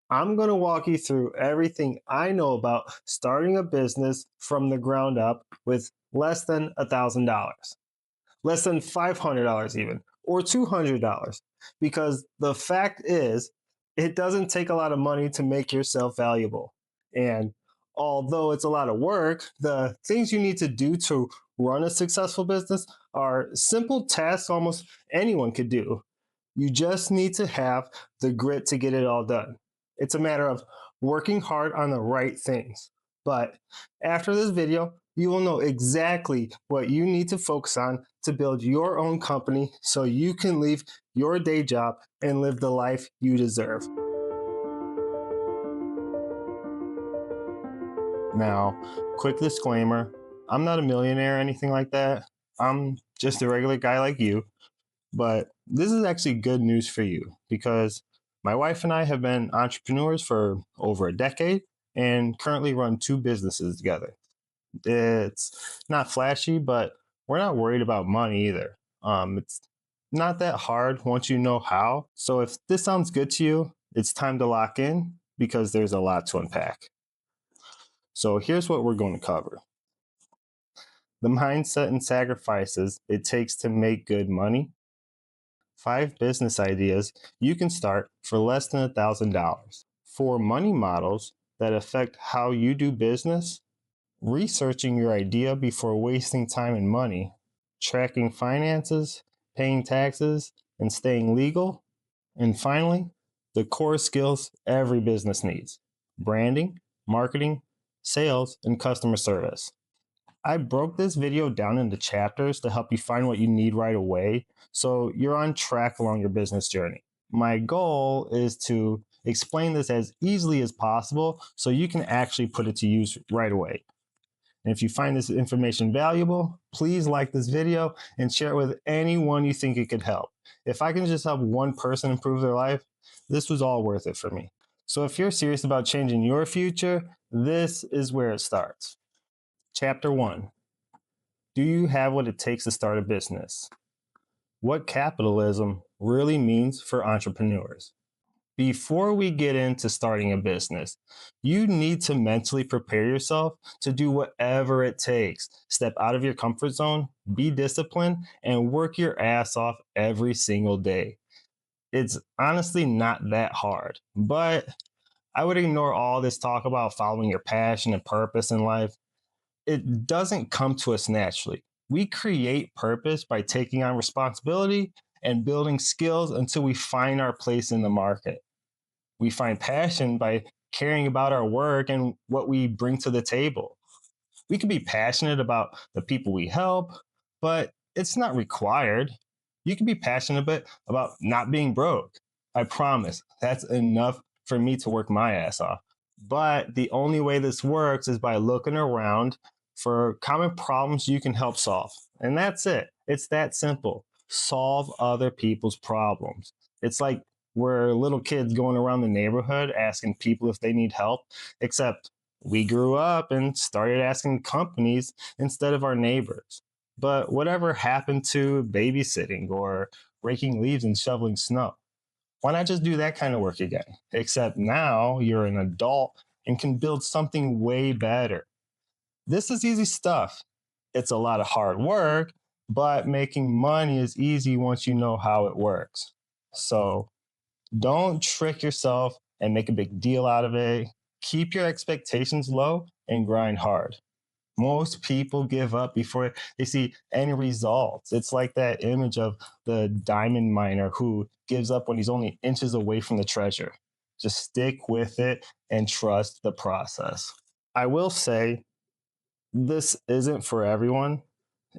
I'm going to walk you through everything I know about starting a business from the ground up with less than $1,000, less than $500 even, or $200. Because the fact is, it doesn't take a lot of money to make yourself valuable. And although it's a lot of work, the things you need to do to run a successful business are simple tasks almost anyone could do. You just need to have the grit to get it all done. It's a matter of working hard on the right things. But after this video, you will know exactly what you need to focus on to build your own company so you can leave your day job and live the life you deserve. Now, quick disclaimer, I'm not a millionaire or anything like that. I'm just a regular guy like you. But this is actually good news for you because my wife and I have been entrepreneurs for over a decade and currently run two businesses together. It's not flashy, but we're not worried about money either. It's not that hard once you know how. So if this sounds good to you, it's time to lock in because there's a lot to unpack. So here's what we're going to cover: the mindset and sacrifices it takes to make good money, 5 business ideas you can start for less than $1,000, 4 money models that affect how you do business, researching your idea before wasting time and money, tracking finances, paying taxes, and staying legal, and finally, the core skills every business needs: branding, marketing, sales, and customer service. I broke this video down into chapters to help you find what you need right away so you're on track along your business journey. My goal is to explain this as easily as possible so you can actually put it to use right away. And if you find this information valuable, please like this video and share it with anyone you think it could help. If I can just help one person improve their life, this was all worth it for me. So if you're serious about changing your future, this is where it starts. Chapter 1: do you have what it takes to start a business? What capitalism really means for entrepreneurs. Before we get into starting a business, you need to mentally prepare yourself to do whatever it takes. Step out of your comfort zone, be disciplined, and work your ass off every single day. It's honestly not that hard, but I would ignore all this talk about following your passion and purpose in life. It doesn't come to us naturally. We create purpose by taking on responsibility and building skills until we find our place in the market. We find passion by caring about our work and what we bring to the table. We can be passionate about the people we help, but it's not required. You can be passionate about not being broke. I promise that's enough for me to work my ass off. But the only way this works is by looking around for common problems you can help solve. And that's it. It's that simple. Solve other people's problems. It's like we're little kids going around the neighborhood asking people if they need help, except we grew up and started asking companies instead of our neighbors. But whatever happened to babysitting or raking leaves and shoveling snow? Why not just do that kind of work again? Except now you're an adult and can build something way better. This is easy stuff. It's a lot of hard work, but making money is easy once you know how it works. So don't trick yourself and make a big deal out of it. Keep your expectations low and grind hard. Most people give up before they see any results. It's like that image of the diamond miner who gives up when he's only inches away from the treasure. Just stick with it and trust the process. I will say this isn't for everyone,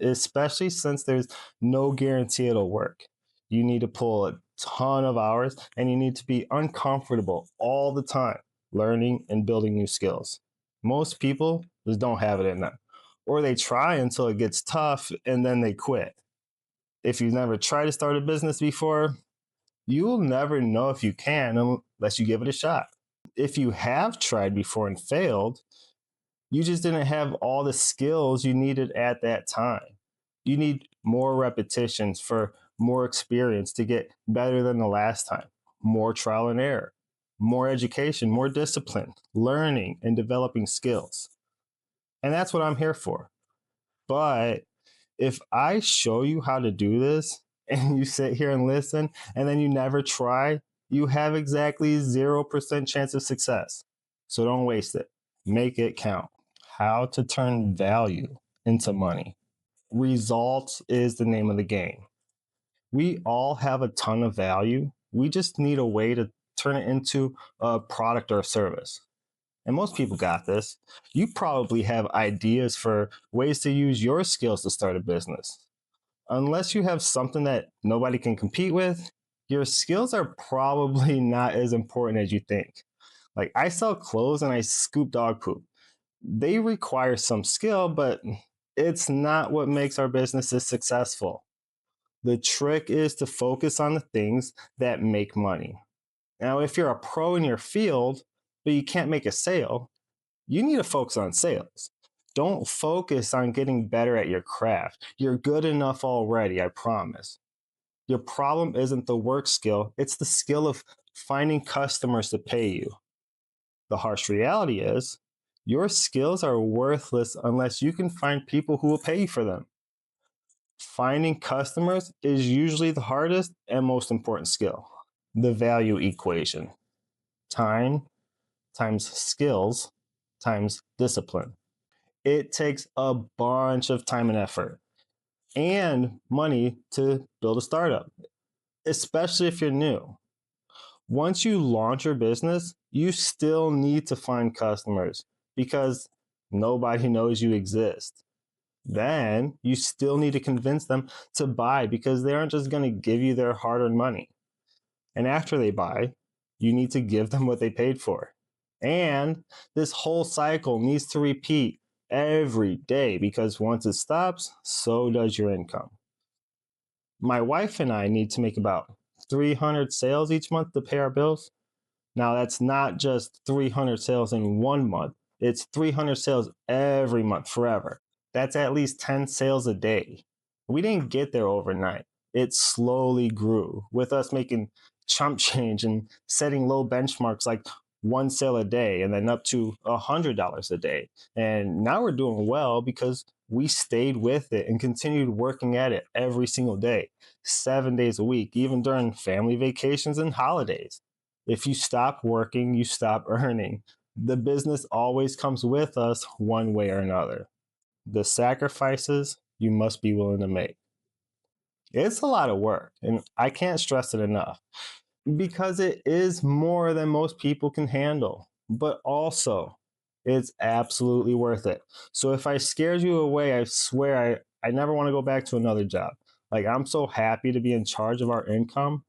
especially since there's no guarantee it'll work. You need to pull a ton of hours and you need to be uncomfortable all the time, learning and building new skills. Most people just don't have it in them, or they try until it gets tough and then they quit. If you've never tried to start a business before, you'll never know if you can unless you give it a shot. If you have tried before and failed, you just didn't have all the skills you needed at that time. You need more repetitions for more experience to get better than the last time, more trial and error. more education, more discipline, learning and developing skills. And that's what I'm here for. But if I show you how to do this and you sit here and listen and then you never try, you have exactly 0% chance of success. So don't waste it. Make it count. How to turn value into money. Results is the name of the game. We all have a ton of value. We just need a way to turn it into a product or a service. And most people got this. You probably have ideas for ways to use your skills to start a business. Unless you have something that nobody can compete with, your skills are probably not as important as you think. Like, I sell clothes and I scoop dog poop. They require some skill, but it's not what makes our businesses successful. The trick is to focus on the things that make money. Now, if you're a pro in your field, but you can't make a sale, you need to focus on sales. Don't focus on getting better at your craft. You're good enough already, I promise. Your problem isn't the work skill, it's the skill of finding customers to pay you. The harsh reality is, your skills are worthless unless you can find people who will pay you for them. Finding customers is usually the hardest and most important skill. The value equation: time times skills times discipline. It takes a bunch of time and effort and money to build a startup, especially if you're new. Once you launch your business, you still need to find customers because nobody knows you exist. Then you still need to convince them to buy because they aren't just going to give you their hard earned money. And after they buy, you need to give them what they paid for. And this whole cycle needs to repeat every day because once it stops, so does your income. My wife and I need to make about 300 sales each month to pay our bills. Now, that's not just 300 sales in one month, it's 300 sales every month forever. That's at least 10 sales a day. We didn't get there overnight. It slowly grew with us making chump change and setting low benchmarks like one sale a day and then up to $100 a day. And now we're doing well because we stayed with it and continued working at it every single day, 7 days a week, even during family vacations and holidays. If you stop working, you stop earning. The business always comes with us one way or another. The sacrifices you must be willing to make. It's a lot of work, and I can't stress it enough because it is more than most people can handle, but also it's absolutely worth it. So if I scared you away, I swear I never want to go back to another job. Like, I'm so happy to be in charge of our income,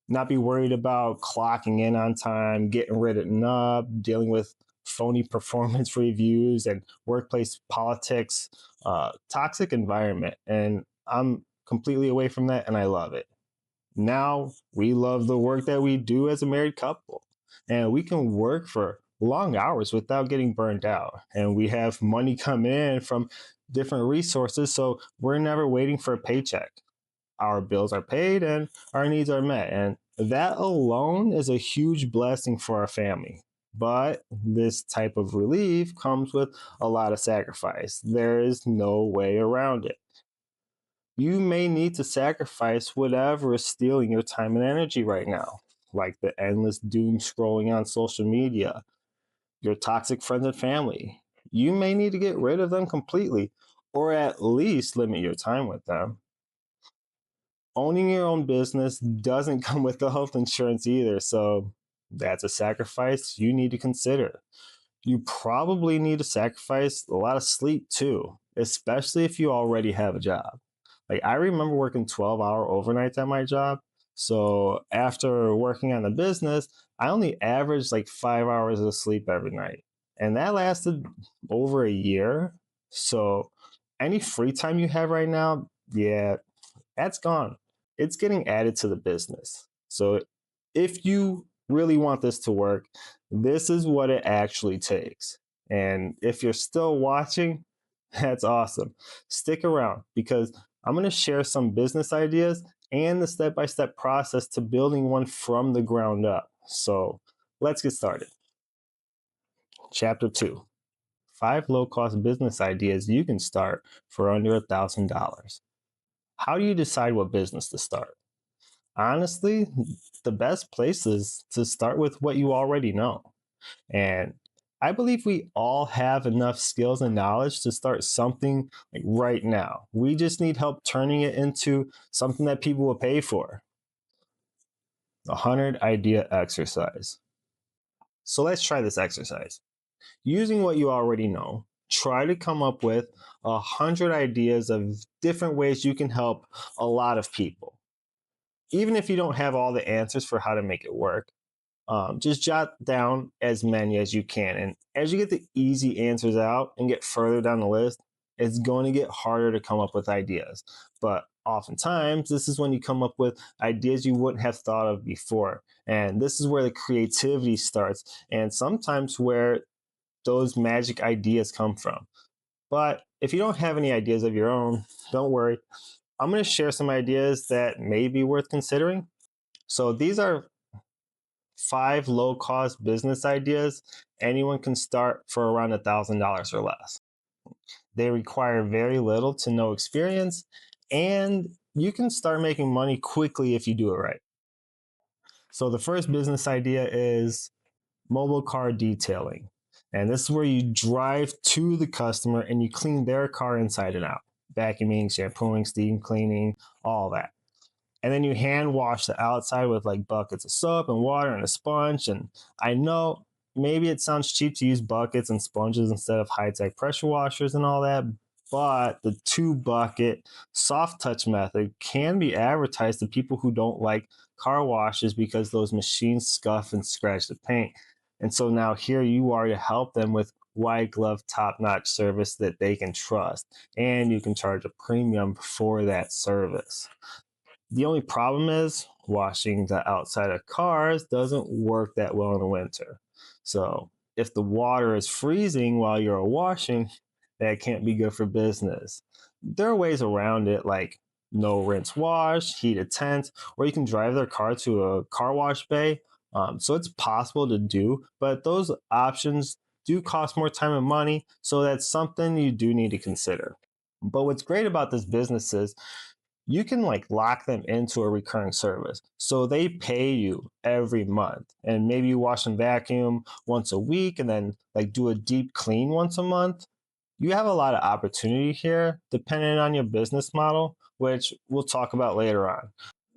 not be worried about clocking in on time, getting written up, dealing with phony performance reviews and workplace politics, toxic environment. And I'm completely away from that and I love it. Now we love the work that we do as a married couple, and we can work for long hours without getting burned out. And we have money come in from different resources, so we're never waiting for a paycheck. Our bills are paid and our needs are met. And that alone is a huge blessing for our family. But this type of relief comes with a lot of sacrifice. There is no way around it. You may need to sacrifice whatever is stealing your time and energy right now, like the endless doom scrolling on social media, your toxic friends and family. You may need to get rid of them completely, or at least limit your time with them. Owning your own business doesn't come with the health insurance either, so that's a sacrifice you need to consider. You probably need to sacrifice a lot of sleep too, especially if you already have a job. Like, I remember working 12-hour overnights at my job. So after working on the business, I only averaged like 5 hours of sleep every night. And that lasted over a year. So any free time you have right now, yeah, that's gone. It's getting added to the business. So if you really want this to work, this is what it actually takes. And if you're still watching, that's awesome. Stick around because I'm going to share some business ideas and the step by step process to building one from the ground up. So Let's get started. Chapter 2: 5 low cost business ideas you can start for under $1,000. How do you decide what business to start? Honestly, the best place is to start with what you already know. And I believe we all have enough skills and knowledge to start something like right now. We just need help turning it into something that people will pay for. The 100 idea exercise. So let's try this exercise. Using what you already know, try to come up with 100 ideas of different ways you can help a lot of people. Even if you don't have all the answers for how to make it work, just jot down as many as you can. And as you get the easy answers out and get further down the list, it's going to get harder to come up with ideas. But oftentimes, this is when you come up with ideas you wouldn't have thought of before. And this is where the creativity starts, and sometimes where those magic ideas come from. But if you don't have any ideas of your own, don't worry. I'm going to share some ideas that may be worth considering. So these are 5 low cost business ideas anyone can start for around $1,000 or less. They require very little to no experience, and you can start making money quickly if you do it right. So the first business idea is mobile car detailing. And this is where you drive to the customer and you clean their car inside and out. Vacuuming, shampooing, steam cleaning, all that. And then you hand wash the outside with like buckets of soap and water and a sponge. And I know maybe it sounds cheap to use buckets and sponges instead of high-tech pressure washers and all that, but the 2 bucket soft touch method can be advertised to people who don't like car washes because those machines scuff and scratch the paint. And so now here you are to help them with white glove top notch service that they can trust. And you can charge a premium for that service. The only problem is washing the outside of cars doesn't work that well in the winter. So if the water is freezing while you're washing, that can't be good for business. There are ways around it, like no rinse wash, heated tent, or you can drive their car to a car wash bay. So it's possible to do, but those options do cost more time and money. So that's something you do need to consider. But what's great about this business is you can like lock them into a recurring service. So they pay you every month. And maybe you wash and vacuum once a week and then like do a deep clean once a month. You have a lot of opportunity here depending on your business model, which we'll talk about later on.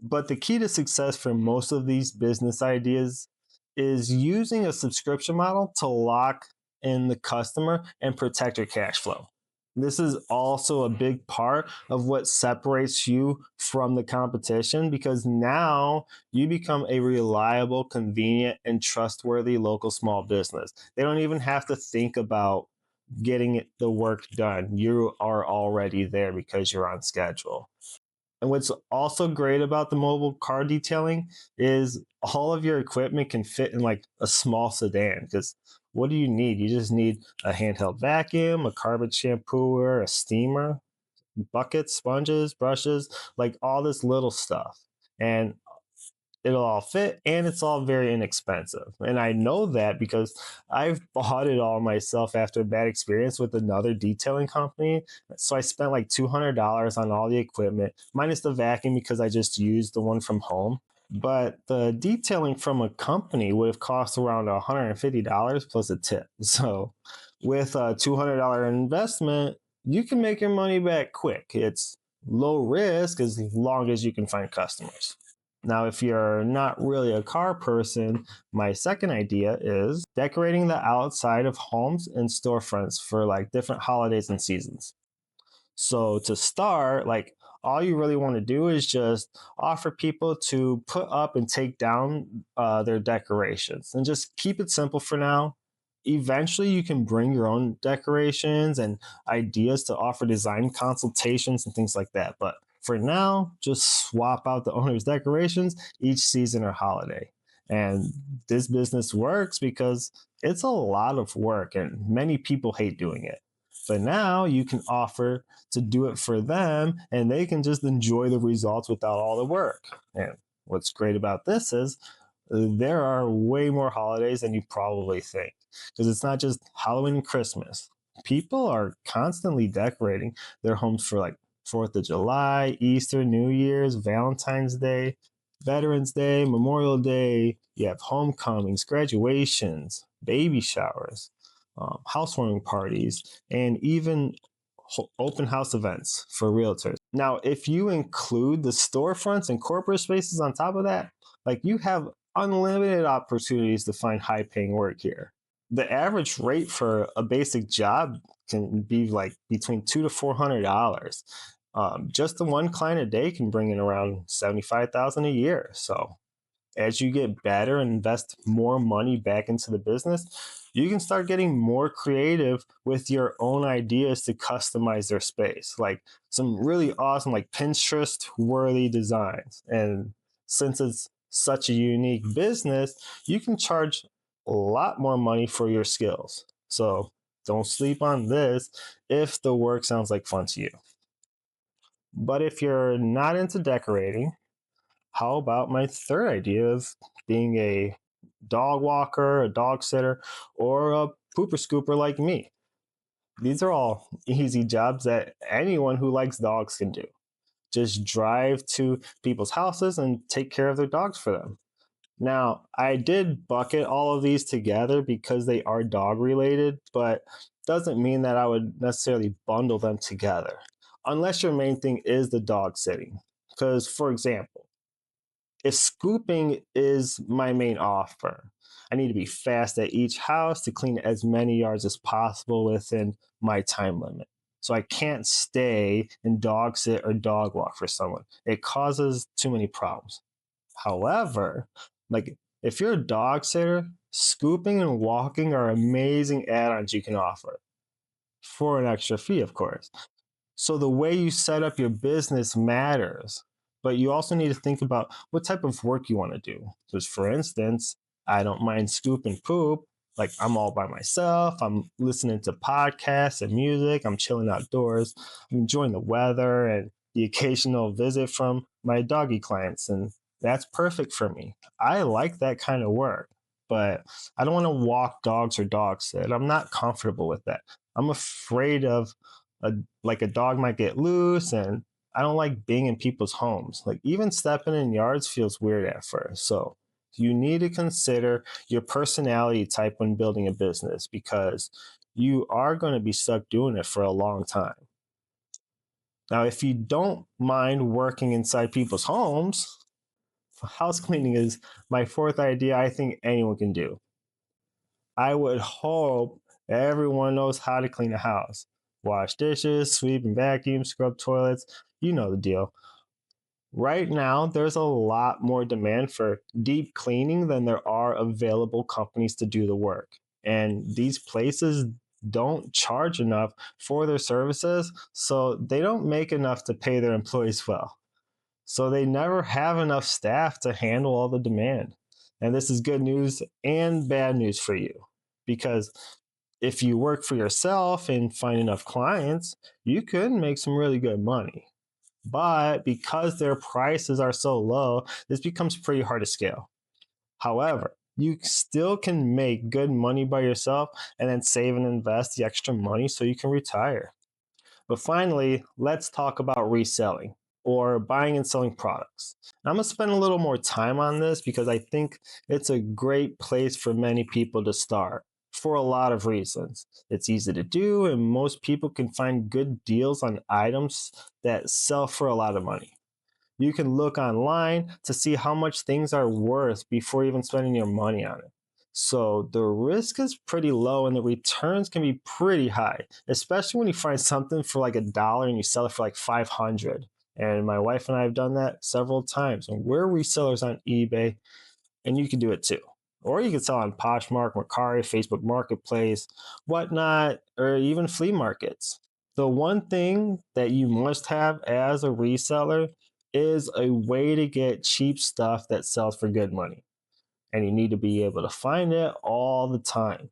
But the key to success for most of these business ideas is using a subscription model to lock in the customer and protect your cash flow. This is also a big part of what separates you from the competition because now you become a reliable, convenient, and trustworthy local small business. They don't even have to think about getting the work done. You are already there because you're on schedule. And what's also great about the mobile car detailing is all of your equipment can fit in like a small sedan. Because what do you need? You just need a handheld vacuum, a carbon shampooer, a steamer, buckets, sponges, brushes, like all this little stuff. And it'll all fit and it's all very inexpensive. And I know that because I've bought it all myself after a bad experience with another detailing company. So I spent like $200 on all the equipment, minus the vacuum because I just used the one from home. But the detailing from a company would have cost around $150 plus a tip. So with a $200 investment, you can make your money back quick. It's low risk as long as you can find customers. Now, if you're not really a car person, my second idea is decorating the outside of homes and storefronts for like different holidays and seasons. So to start, like all you really want to do is just offer people to put up and take down their decorations and just keep it simple for now. Eventually, you can bring your own decorations and ideas to offer design consultations and things like that. But for now, just swap out the owner's decorations each season or holiday. And this business works because it's a lot of work and many people hate doing it. But now you can offer to do it for them and they can just enjoy the results without all the work. And what's great about this is There are way more holidays than you probably think, because it's not just Halloween and Christmas. People are constantly decorating their homes for like 4th of July, Easter, New Year's, Valentine's Day, Veterans Day, Memorial Day. You have homecomings, graduations, baby showers, housewarming parties, and even open house events for realtors. Now, if you include the storefronts and corporate spaces on top of that, like you have unlimited opportunities to find high paying work here. The average rate for a basic job can be like between $200 to $400. Just the one client a day can bring in around 75,000 a year. So as you get better and invest more money back into the business, you can start getting more creative with your own ideas to customize their space. Like some really awesome, like Pinterest worthy designs. And since it's such a unique business, you can charge a lot more money for your skills. So don't sleep on this if the work sounds like fun to you. But if you're not into decorating, how about my third idea of being a dog walker, a dog sitter, or a pooper scooper like me? These are all easy jobs that anyone who likes dogs can do. Just drive to people's houses and take care of their dogs for them. Now, I did bucket all of these together because they are dog related, but doesn't mean that I would necessarily bundle them together. Unless your main thing is the dog sitting. Because, for example, if scooping is my main offer, I need to be fast at each house to clean as many yards as possible within my time limit. So I can't stay and dog sit or dog walk for someone. It causes too many problems. However, like if you're a dog sitter, scooping and walking are amazing add-ons you can offer for an extra fee, of course. So the way you set up your business matters, but you also need to think about what type of work you want to do. Because, for instance, I don't mind scoop and poop. Like I'm all by myself. I'm listening to podcasts and music. I'm chilling outdoors. I'm enjoying the weather and the occasional visit from my doggy clients. And that's perfect for me. I like that kind of work, but I don't want to walk dogs or dog sit. I'm not comfortable with that. I'm afraid of a like a dog might get loose, and I don't like being in people's homes. Like even stepping in yards feels weird at first. So you need to consider your personality type when building a business because you are going to be stuck doing it for a long time. Now, if you don't mind working inside people's homes, house cleaning is my fourth idea I think anyone can do. I would hope everyone knows how to clean a house. Wash dishes, sweep and vacuum, scrub toilets. You know the deal. Right now, there's a lot more demand for deep cleaning than there are available companies to do the work. And these places don't charge enough for their services, so they don't make enough to pay their employees well. So they never have enough staff to handle all the demand. And this is good news and bad news for you because if you work for yourself and find enough clients, you could make some really good money. But because their prices are so low, this becomes pretty hard to scale. However, you still can make good money by yourself and then save and invest the extra money so you can retire. But finally, let's talk about reselling or buying and selling products. And I'm going to spend a little more time on this because I think it's a great place for many people to start for a lot of reasons. It's easy to do, and most people can find good deals on items that sell for a lot of money. You can look online to see how much things are worth before even spending your money on it. So the risk is pretty low and the returns can be pretty high, especially when you find something for like $1 and you sell it for like 500. And my wife and I have done that several times. And we're resellers on eBay, and you can do it too. Or you can sell on Poshmark, Mercari, Facebook Marketplace, whatnot, or even flea markets. The one thing that you must have as a reseller is a way to get cheap stuff that sells for good money. And you need to be able to find it all the time.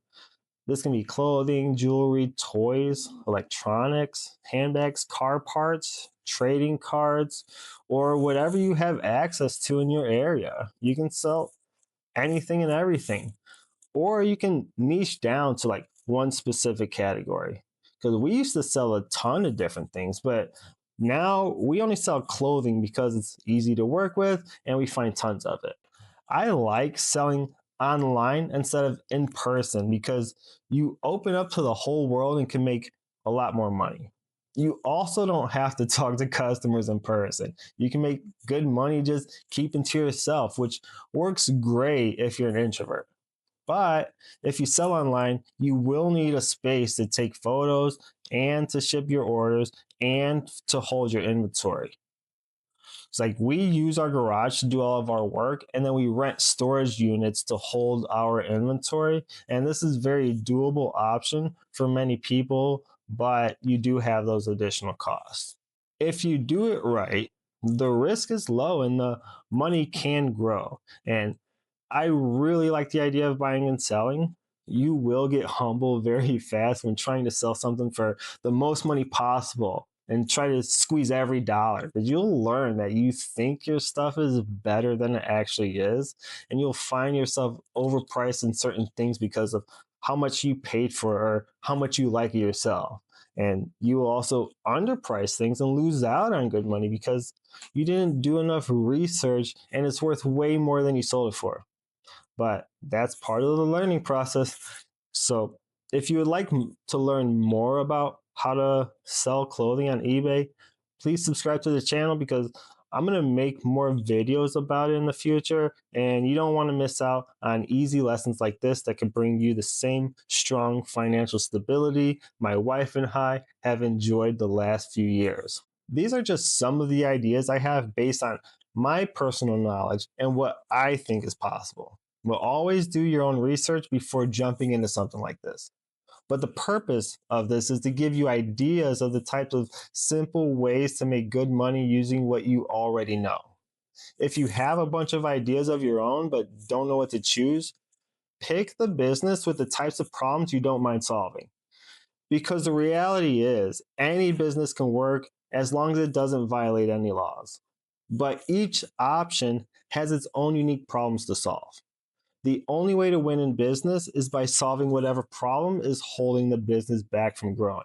This can be clothing, jewelry, toys, electronics, handbags, car parts, trading cards, or whatever you have access to in your area. You can sell anything and everything. Or you can niche down to like one specific category. Because we used to sell a ton of different things, but now we only sell clothing because it's easy to work with and we find tons of it. I like selling online instead of in person because you open up to the whole world and can make a lot more money. You also don't have to talk to customers in person. You can make good money just keeping to yourself, which works great if you're an introvert. But if you sell online, you will need a space to take photos and to ship your orders and to hold your inventory. It's like we use our garage to do all of our work, and then we rent storage units to hold our inventory. And this is a very doable option for many people, but you do have those additional costs. If you do it right, the risk is low and the money can grow. And I really like the idea of buying and selling. You will get humble very fast when trying to sell something for the most money possible and try to squeeze every dollar, because you'll learn that you think your stuff is better than it actually is, and you'll find yourself overpriced in certain things because of how much you paid for or how much you like it yourself. And you will also underprice things and lose out on good money because you didn't do enough research and it's worth way more than you sold it for. But that's part of the learning process. So, if you would like to learn more about how to sell clothing on eBay, please subscribe to the channel because I'm going to make more videos about it in the future. And you don't want to miss out on easy lessons like this that can bring you the same strong financial stability my wife and I have enjoyed the last few years. These are just some of the ideas I have based on my personal knowledge and what I think is possible. But always do your own research before jumping into something like this. But the purpose of this is to give you ideas of the types of simple ways to make good money using what you already know. If you have a bunch of ideas of your own but don't know what to choose, pick the business with the types of problems you don't mind solving. Because the reality is, any business can work as long as it doesn't violate any laws. But each option has its own unique problems to solve. The only way to win in business is by solving whatever problem is holding the business back from growing.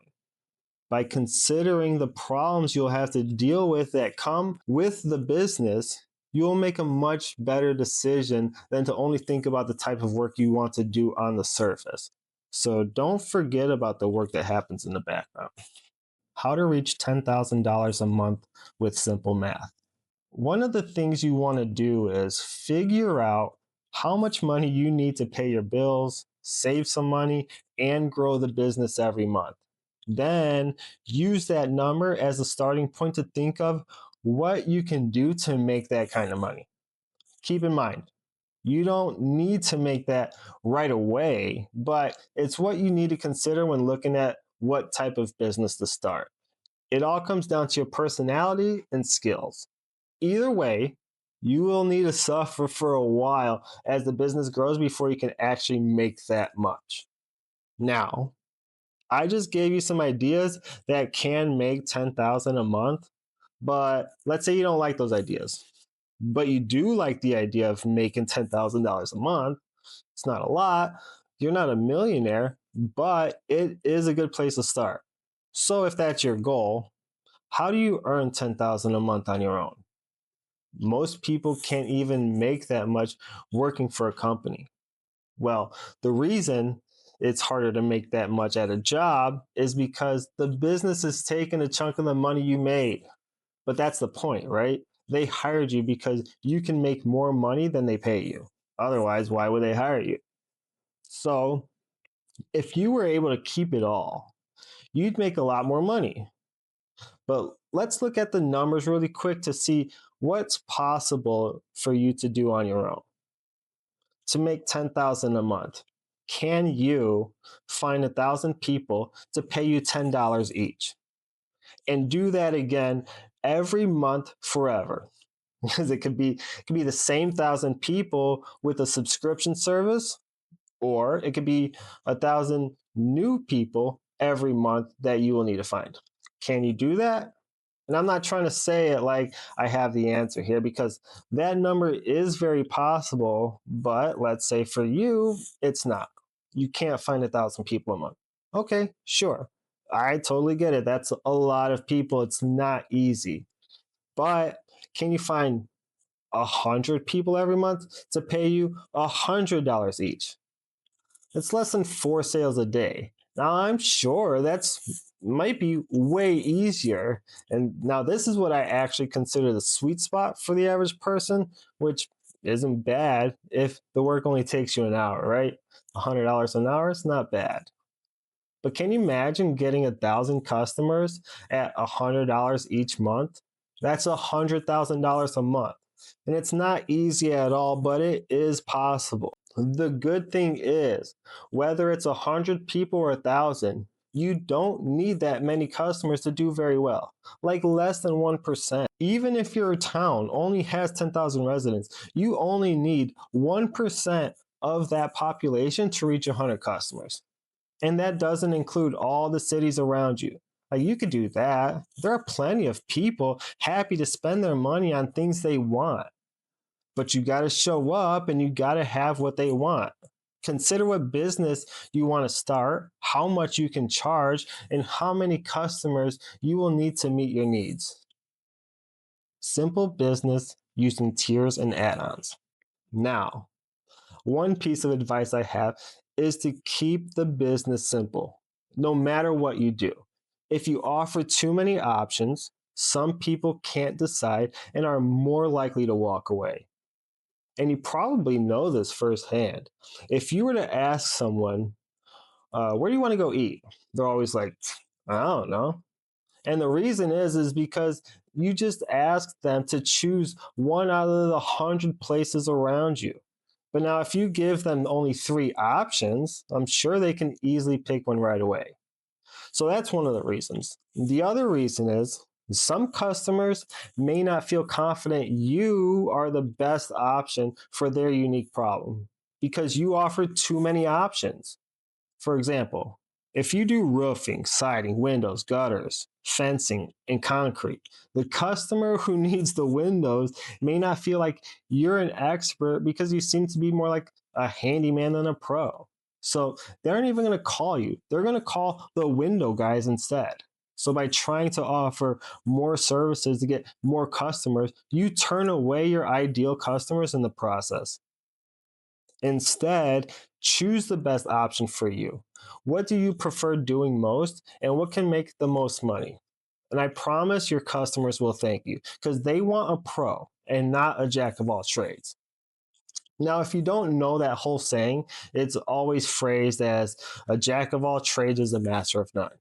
By considering the problems you'll have to deal with that come with the business, you'll make a much better decision than to only think about the type of work you want to do on the surface. So don't forget about the work that happens in the background. How to reach $10,000 a month with simple math. One of the things you want to do is figure out how much money you need to pay your bills, save some money, and grow the business every month. Then use that number as a starting point to think of what you can do to make that kind of money. Keep in mind, you don't need to make that right away, but it's what you need to consider when looking at what type of business to start. It all comes down to your personality and skills. Either way, you will need to suffer for a while as the business grows before you can actually make that much. Now, I just gave you some ideas that can make 10,000 a month, but let's say you don't like those ideas. But you do like the idea of making $10,000 a month. It's not a lot. You're not a millionaire, but it is a good place to start. So if that's your goal, how do you earn 10,000 a month on your own? Most people can't even make that much working for a company. Well, the reason it's harder to make that much at a job is because the business is taking a chunk of the money you made. But that's the point, right? They hired you because you can make more money than they pay you. Otherwise, why would they hire you? So, if you were able to keep it all, you'd make a lot more money. But let's look at the numbers really quick to see what's possible for you to do on your own. To make 10,000 a month, can you find 1,000 people to pay you $10 each? And do that again every month forever. Because it could be the same 1,000 people with a subscription service, or it could be 1,000 new people every month that you will need to find. Can you do that? And I'm not trying to say it like I have the answer here because that number is very possible, but let's say for you, it's not. You can't find 1,000 people a month. Okay, sure. I totally get it. That's a lot of people. It's not easy. But can you find 100 people every month to pay you $100 each? It's less than 4 sales a day. Now I'm sure that's might be way easier. And now this is what I actually consider the sweet spot for the average person, which isn't bad if the work only takes you an hour, right? $100 an hour is not bad. But can you imagine getting 1,000 customers at $100 each month? That's $100,000 a month. And it's not easy at all, but it is possible. The good thing is, whether it's 100 people or 1,000, you don't need that many customers to do very well, like less than 1%. Even if your town only has 10,000 residents, you only need 1% of that population to reach 100 customers. And that doesn't include all the cities around you. Like you could do that. There are plenty of people happy to spend their money on things they want, but you got to show up and you got to have what they want. Consider what business you want to start, how much you can charge, and how many customers you will need to meet your needs. Simple business using tiers and add ons. Now, one piece of advice I have is to keep the business simple, no matter what you do. If you offer too many options, some people can't decide and are more likely to walk away. And you probably know this firsthand. If you were to ask someone, where do you want to go eat? They're always like, I don't know. And the reason is because you just asked them to choose one out of the 100 places around you. But now, if you give them only 3 options, I'm sure they can easily pick one right away. So that's one of the reasons. The other reason is some customers may not feel confident you are the best option for their unique problem because you offer too many options. For example, if you do roofing, siding, windows, gutters, fencing, and concrete, the customer who needs the windows may not feel like you're an expert because you seem to be more like a handyman than a pro. So they aren't even going to call you. They're going to call the window guys instead. So by trying to offer more services to get more customers, you turn away your ideal customers in the process. Instead, choose the best option for you. What do you prefer doing most and what can make the most money? And I promise your customers will thank you because they want a pro and not a jack of all trades. Now, if you don't know that whole saying, it's always phrased as a jack of all trades is a master of none.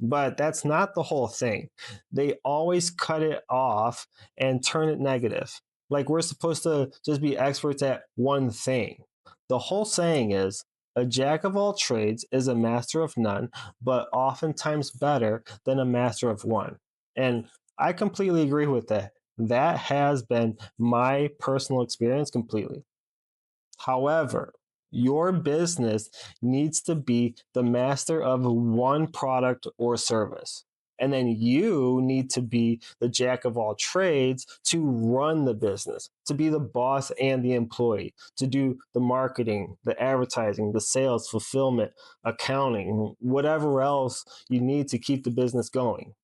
But that's not the whole thing. They always cut it off and turn it negative. Like we're supposed to just be experts at one thing. The whole saying is a jack of all trades is a master of none, but oftentimes better than a master of one. And I completely agree with that. That has been my personal experience completely. However, your business needs to be the master of one product or service. And then you need to be the jack of all trades to run the business, to be the boss and the employee, to do the marketing, the advertising, the sales, fulfillment, accounting, whatever else you need to keep the business going.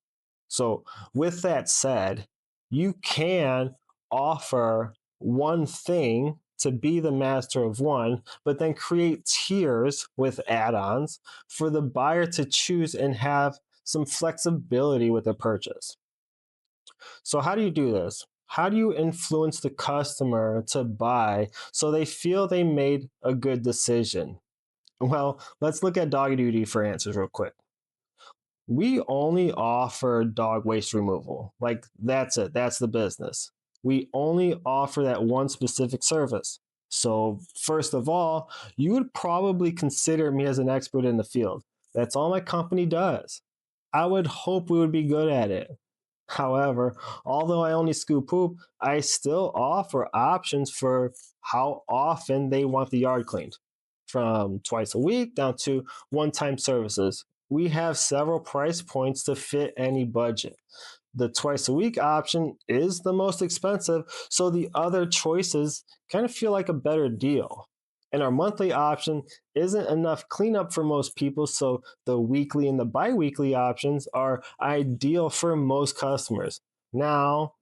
So, with that said, you can offer one thing to be the master of one, but then create tiers with add ons for the buyer to choose and have some flexibility with the purchase. So, how do you do this? How do you influence the customer to buy so they feel they made a good decision? Well, let's look at Doggy Duty for answers real quick. We only offer dog waste removal. Like, that's it. That's the business. We only offer that one specific service. So, first of all, you would probably consider me as an expert in the field. That's all my company does. I would hope we would be good at it. However, although I only scoop poop, I still offer options for how often they want the yard cleaned, from twice a week down to one time services. We have several price points to fit any budget. The twice a week option is the most expensive, so the other choices kind of feel like a better deal. And our monthly option isn't enough cleanup for most people, so the weekly and the bi weekly options are ideal for most customers. Now,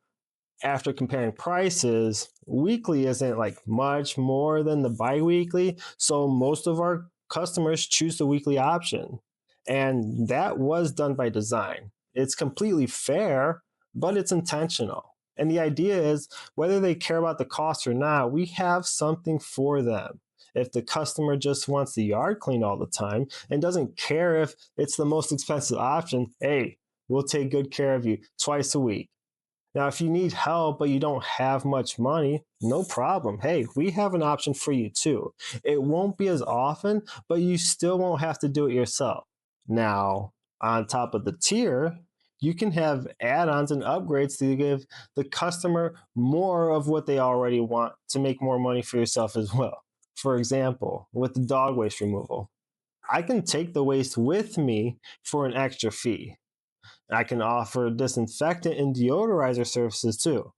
after comparing prices, weekly isn't like much more than the bi-weekly, so most of our customers choose the weekly option. And that was done by design. It's completely fair, but it's intentional. And the idea is whether they care about the cost or not, we have something for them. If the customer just wants the yard cleaned all the time and doesn't care if it's the most expensive option, hey, we'll take good care of you twice a week. Now, if you need help but you don't have much money, no problem. Hey, we have an option for you too. It won't be as often, but you still won't have to do it yourself. Now, on top of the tier, you can have add ons and upgrades to give the customer more of what they already want to make more money for yourself as well. For example, with the dog waste removal, I can take the waste with me for an extra fee. I can offer disinfectant and deodorizer services too.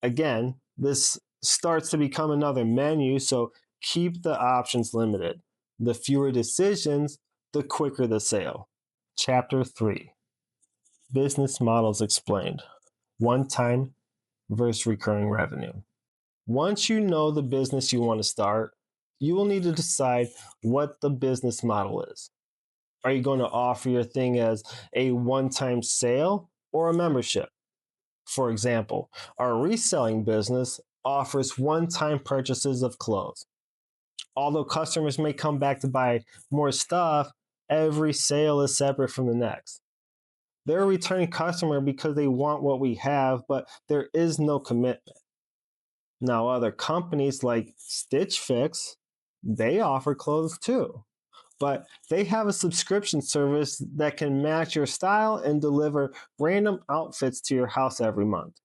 Again, this starts to become another menu, so keep the options limited. The fewer decisions, the quicker the sale. Chapter 3, Business Models Explained. One time versus recurring revenue. Once you know the business you want to start, you will need to decide what the business model is. Are you going to offer your thing as a one time sale or a membership? For example, our reselling business offers one time purchases of clothes. Although customers may come back to buy more stuff, every sale is separate from the next. They're a returning customer because they want what we have, but there is no commitment. Now, other companies like Stitch Fix, they offer clothes too, but they have a subscription service that can match your style and deliver random outfits to your house every month.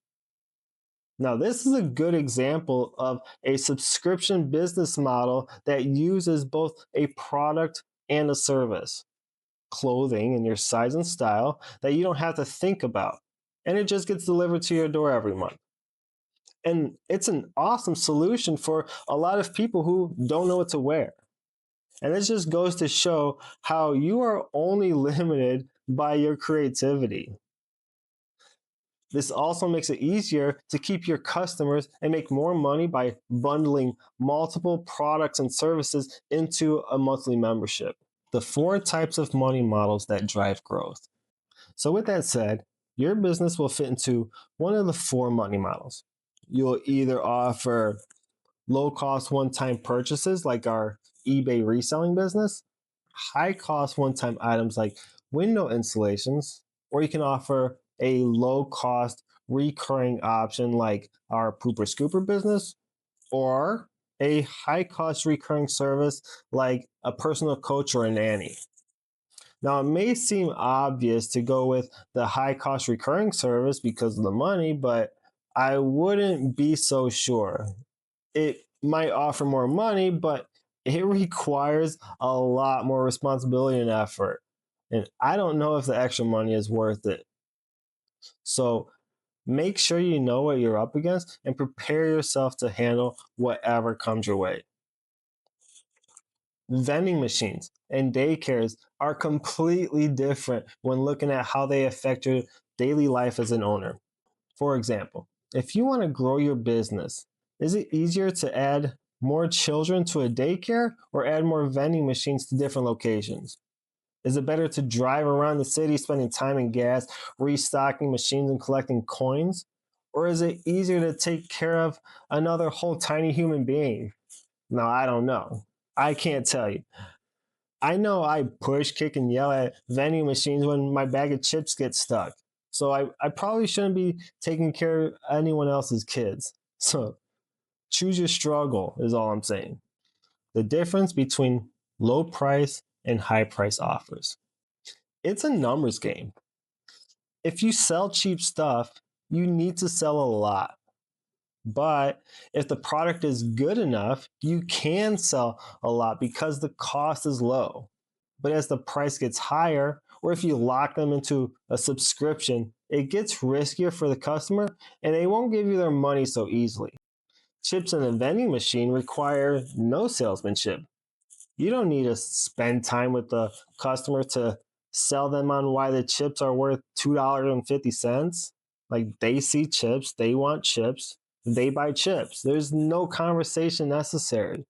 Now, this is a good example of a subscription business model that uses both a product and a service, clothing in your size and style that you don't have to think about. And it just gets delivered to your door every month. And it's an awesome solution for a lot of people who don't know what to wear. And this just goes to show how you are only limited by your creativity. This also makes it easier to keep your customers and make more money by bundling multiple products and services into a monthly membership. The 4 types of money models that drive growth. So, with that said, your business will fit into one of the 4 money models. You'll either offer low cost one time purchases like our eBay reselling business, high cost one time items like window installations, or you can offer a low cost recurring option like our pooper scooper business, or a high cost recurring service like a personal coach or a nanny. Now, it may seem obvious to go with the high cost recurring service because of the money, but I wouldn't be so sure. It might offer more money, but it requires a lot more responsibility and effort. And I don't know if the extra money is worth it. So make sure you know what you're up against and prepare yourself to handle whatever comes your way. Vending machines and daycares are completely different when looking at how they affect your daily life as an owner. For example, if you want to grow your business, is it easier to add more children to a daycare or add more vending machines to different locations? Is it better to drive around the city spending time and gas, restocking machines and collecting coins? Or is it easier to take care of another whole tiny human being? No, I don't know. I can't tell you. I know I push, kick, and yell at vending machines when my bag of chips gets stuck. So I probably shouldn't be taking care of anyone else's kids. So choose your struggle, is all I'm saying. The difference between low price and high price offers. It's a numbers game. If you sell cheap stuff, you need to sell a lot. But if the product is good enough, you can sell a lot because the cost is low. But as the price gets higher or if you lock them into a subscription, it gets riskier for the customer and they won't give you their money so easily. Chips in a vending machine require no salesmanship. You don't need to spend time with the customer to sell them on why the chips are worth $2.50. Like they see chips, they want chips, they buy chips. There's no conversation necessary.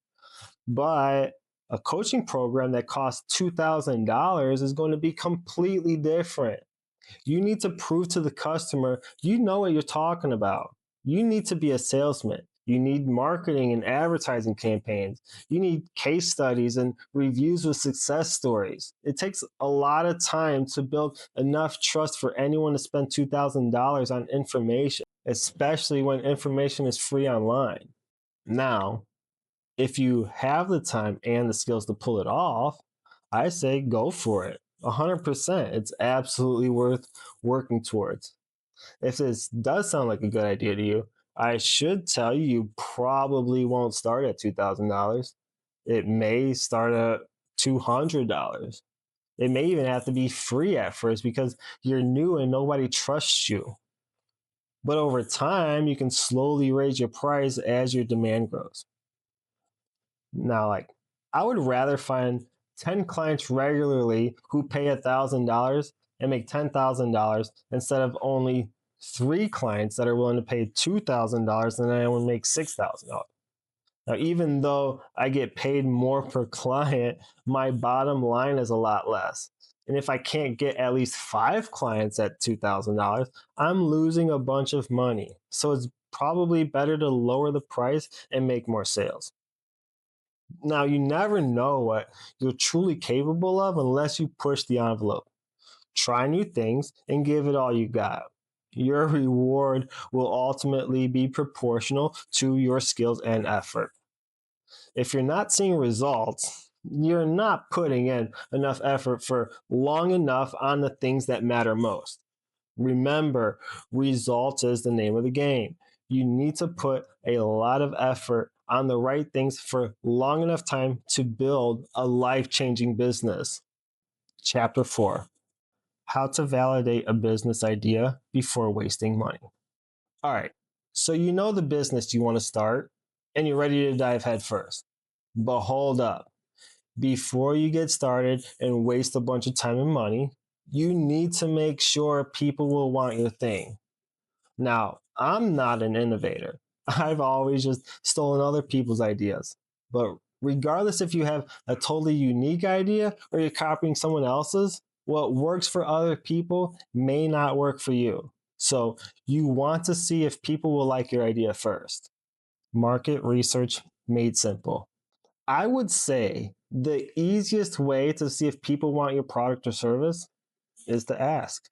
But a coaching program that costs $2,000 is going to be completely different. You need to prove to the customer you know what you're talking about. You need to be a salesman. You need marketing and advertising campaigns. You need case studies and reviews with success stories. It takes a lot of time to build enough trust for anyone to spend $2,000 on information, especially when information is free online. Now, if you have the time and the skills to pull it off, I say go for it. 100%. It's absolutely worth working towards. If this does sound like a good idea to you, I should tell you you probably won't start at $2,000. It may start at $200. It may even have to be free at first because you're new and nobody trusts you. But over time, you can slowly raise your price as your demand grows. Now, I would rather find 10 clients regularly who pay $1,000 and make $10,000 instead of only 3 clients that are willing to pay $2,000 and I would make $6,000. Now, even though I get paid more per client, my bottom line is a lot less. And if I can't get at least 5 clients at $2,000, I'm losing a bunch of money. So it's probably better to lower the price and make more sales. Now, you never know what you're truly capable of unless you push the envelope. Try new things and give it all you got. Your reward will ultimately be proportional to your skills and effort. If you're not seeing results, you're not putting in enough effort for long enough on the things that matter most. Remember, results is the name of the game. You need to put a lot of effort on the right things for long enough time to build a life-changing business. Chapter 4: How to validate a business idea before wasting money. All right, so you know the business you want to start and you're ready to dive headfirst. But hold up. Before you get started and waste a bunch of time and money, you need to make sure people will want your thing. Now, I'm not an innovator. I've always just stolen other people's ideas. But regardless if you have a totally unique idea or you're copying someone else's, what works for other people may not work for you. So you want to see if people will like your idea first. Market research made simple. I would say the easiest way to see if people want your product or service is to ask.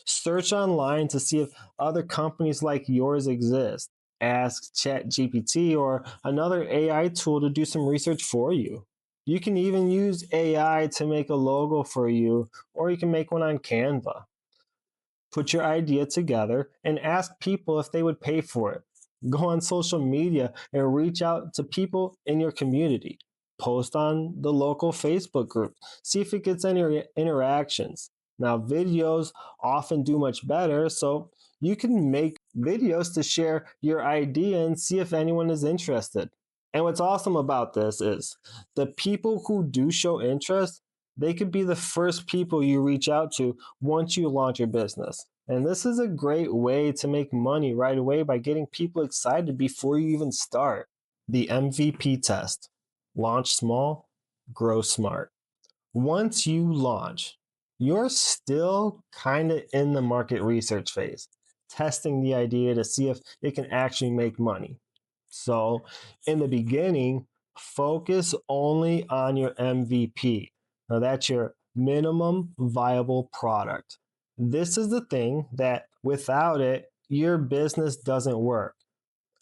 Search online to see if other companies like yours exist. Ask ChatGPT or another AI tool to do some research for you. You can even use AI to make a logo for you, or you can make one on Canva. Put your idea together and ask people if they would pay for it. Go on social media and reach out to people in your community. Post on the local Facebook group. See if it gets any interactions. Now, videos often do much better, so you can make videos to share your idea and see if anyone is interested. And what's awesome about this is the people who do show interest, they could be the first people you reach out to once you launch your business. And this is a great way to make money right away by getting people excited before you even start. The MVP test: launch small, grow smart. Once you launch, you're still kind of in the market research phase, testing the idea to see if it can actually make money. So, in the beginning, focus only on your MVP. Now, that's your minimum viable product. This is the thing that without it, your business doesn't work.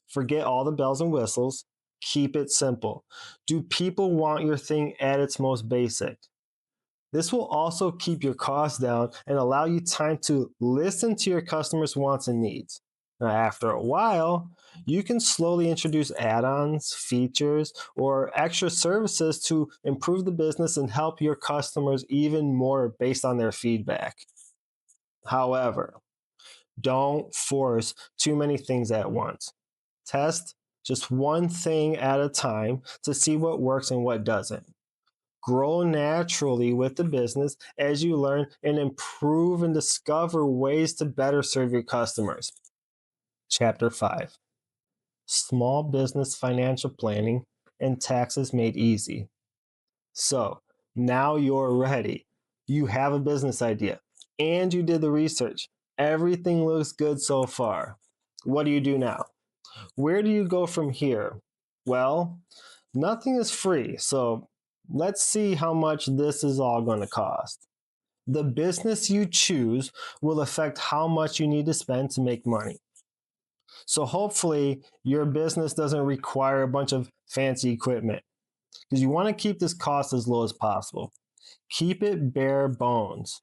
Forget all the bells and whistles. Keep it simple. Do people want your thing at its most basic? This will also keep your costs down and allow you time to listen to your customers' wants and needs. Now, after a while, you can slowly introduce add ons, features, or extra services to improve the business and help your customers even more based on their feedback. However, don't force too many things at once. Test just one thing at a time to see what works and what doesn't. Grow naturally with the business as you learn and improve and discover ways to better serve your customers. Chapter 5: Small Business Financial Planning and Taxes Made Easy. So, now you're ready. You have a business idea and you did the research. Everything looks good so far. What do you do now? Where do you go from here? Well, nothing is free, so let's see how much this is all going to cost. The business you choose will affect how much you need to spend to make money. So hopefully your business doesn't require a bunch of fancy equipment because you want to keep this cost as low as possible. Keep it bare bones.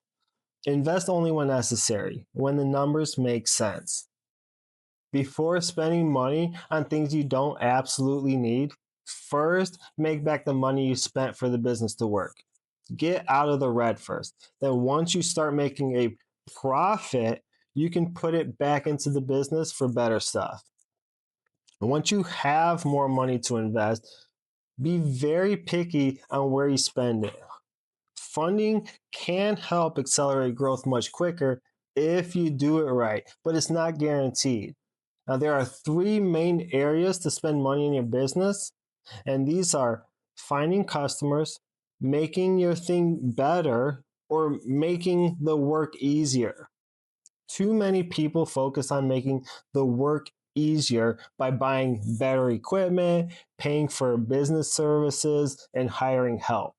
Invest only when necessary, when the numbers make sense. Before spending money on things you don't absolutely need, first make back the money you spent for the business to work. Get out of the red first. Then, once you start making a profit, you can put it back into the business for better stuff. And once you have more money to invest, be very picky on where you spend it. Funding can help accelerate growth much quicker if you do it right, but it's not guaranteed. Now, there are three main areas to spend money in your business, and these are finding customers, making your thing better, or making the work easier. Too many people focus on making the work easier by buying better equipment, paying for business services, and hiring help.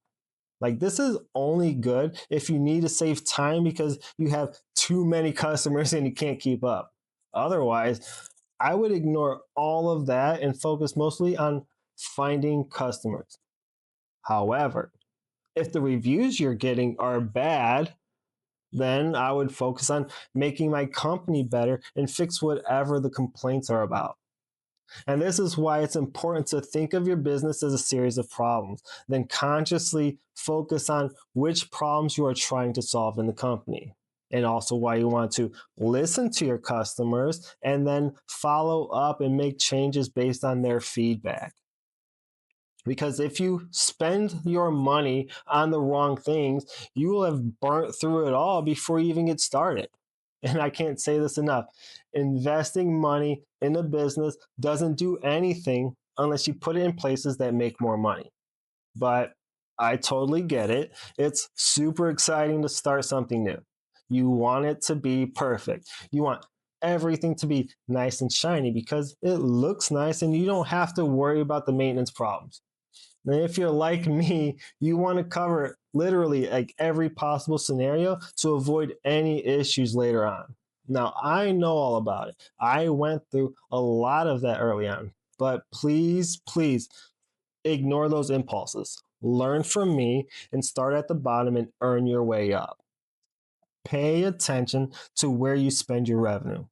Like, this is only good if you need to save time because you have too many customers and you can't keep up. Otherwise, I would ignore all of that and focus mostly on finding customers. However, if the reviews you're getting are bad, then I would focus on making my company better and fix whatever the complaints are about. And this is why it's important to think of your business as a series of problems, then consciously focus on which problems you are trying to solve in the company. And also why you want to listen to your customers and then follow up and make changes based on their feedback. Because if you spend your money on the wrong things, you will have burnt through it all before you even get started. And I can't say this enough. Investing money in a business doesn't do anything unless you put it in places that make more money. But I totally get it. It's super exciting to start something new. You want it to be perfect. You want everything to be nice and shiny because it looks nice and you don't have to worry about the maintenance problems. And if you're like me, you want to cover literally like every possible scenario to avoid any issues later on. Now, I know all about it. I went through a lot of that early on, but please ignore those impulses. Learn from me and start at the bottom and earn your way up. Pay attention to where you spend your revenue.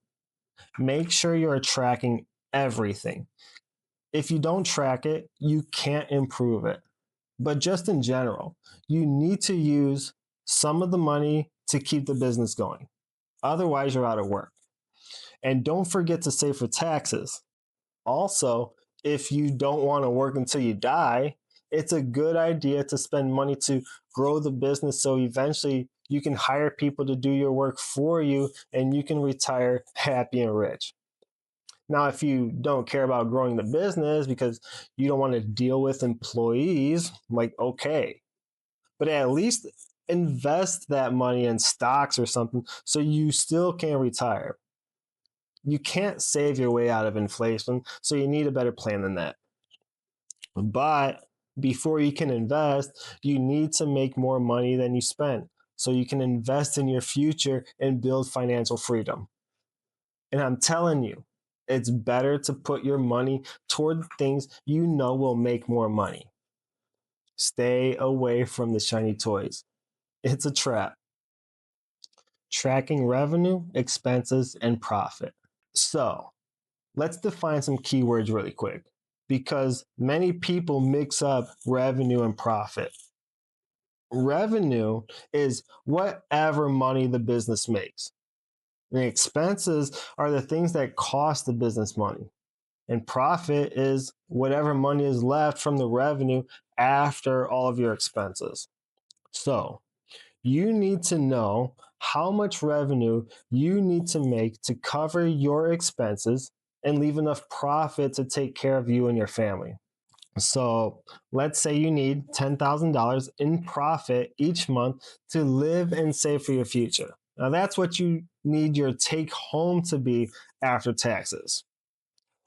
Make sure you are tracking everything. If you don't track it, you can't improve it. But just in general, you need to use some of the money to keep the business going. Otherwise, you're out of work. And don't forget to save for taxes. Also, if you don't want to work until you die, it's a good idea to spend money to grow the business so eventually you can hire people to do your work for you and you can retire happy and rich. Now, if you don't care about growing the business because you don't want to deal with employees, like, okay, but at least invest that money in stocks or something so you still can retire. You can't save your way out of inflation, so you need a better plan than that. But before you can invest, you need to make more money than you spend so you can invest in your future and build financial freedom. And I'm telling you, it's better to put your money toward things you know will make more money. Stay away from the shiny toys. It's a trap. Tracking revenue, expenses, and profit. So let's define some keywords really quick because many people mix up revenue and profit. Revenue is whatever money the business makes. The expenses are the things that cost the business money. And profit is whatever money is left from the revenue after all of your expenses. So you need to know how much revenue you need to make to cover your expenses and leave enough profit to take care of you and your family. So let's say you need $10,000 in profit each month to live and save for your future. Now that's what you need your take home to be after taxes.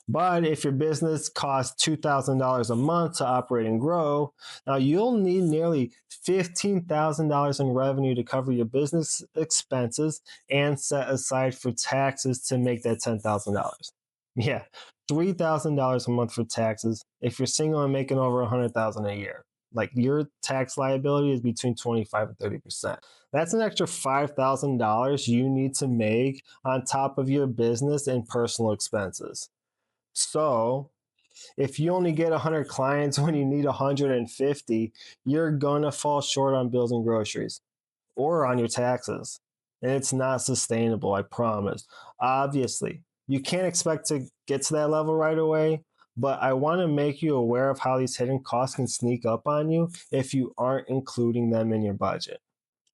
But if your business costs $2,000 a month to operate and grow, now you'll need nearly $15,000 in revenue to cover your business expenses and set aside for taxes to make that $10,000. Yeah, $3,000 a month for taxes if you're single and making over $100,000 a year. Like your tax liability is between 25 and 30%. That's an extra $5,000 you need to make on top of your business and personal expenses. So if you only get 100 clients when you need 150, you're going to fall short on bills and groceries or on your taxes. And it's not sustainable, I promise. Obviously, you can't expect to get to that level right away, but I want to make you aware of how these hidden costs can sneak up on you if you aren't including them in your budget.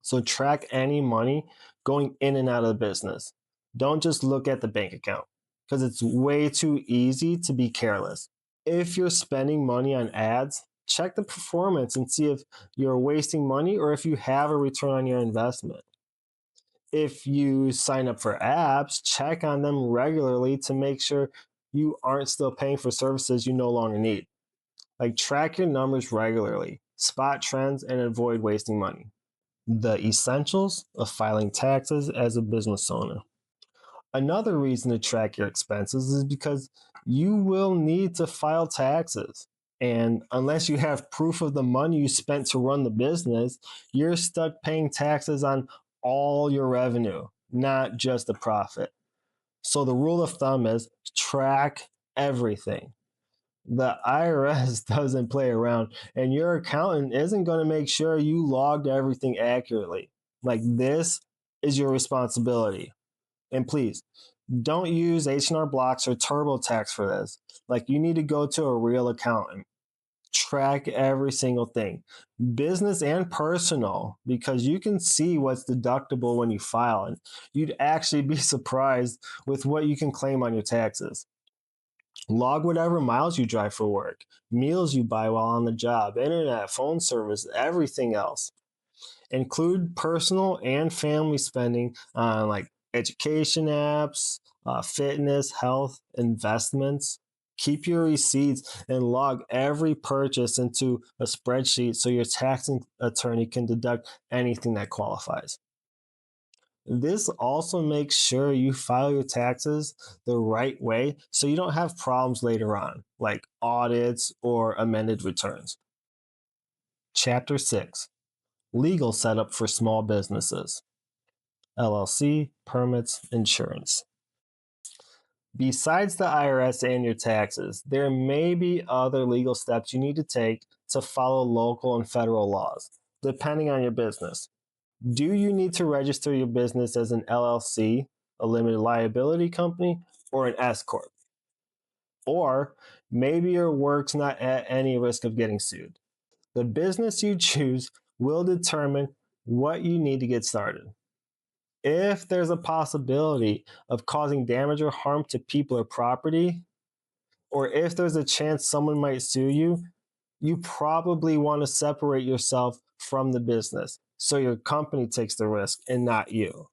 So track any money going in and out of the business. Don't just look at the bank account because it's way too easy to be careless. If you're spending money on ads, check the performance and see if you're wasting money or if you have a return on your investment. If you sign up for apps, check on them regularly to make sure you aren't still paying for services you no longer need. Like track your numbers regularly, spot trends, and avoid wasting money. The essentials of filing taxes as a business owner. Another reason to track your expenses is because you will need to file taxes. And unless you have proof of the money you spent to run the business, you're stuck paying taxes on all your revenue, not just the profit. So the rule of thumb is track everything. The IRS doesn't play around, and your accountant isn't going to make sure you logged everything accurately. Like this is your responsibility. And please don't use H&R Blocks or TurboTax for this. Like you need to go to a real accountant. Track every single thing, business and personal, because you can see what's deductible when you file, and you'd actually be surprised with what you can claim on your taxes. Log whatever miles you drive for work, meals you buy while on the job, internet, phone service, everything else. Include personal and family spending on like education apps, fitness, health, investments. Keep your receipts and log every purchase into a spreadsheet so your tax attorney can deduct anything that qualifies. This also makes sure you file your taxes the right way so you don't have problems later on, like audits or amended returns. Chapter 6: Legal Setup for Small Businesses, LLC, Permits, Insurance. Besides the IRS and your taxes, there may be other legal steps you need to take to follow local and federal laws, depending on your business. Do you need to register your business as an LLC, a limited liability company, or an S Corp? Or maybe your work's not at any risk of getting sued. The business you choose will determine what you need to get started. If there's a possibility of causing damage or harm to people or property, or if there's a chance someone might sue you, you probably want to separate yourself from the business so your company takes the risk and not you.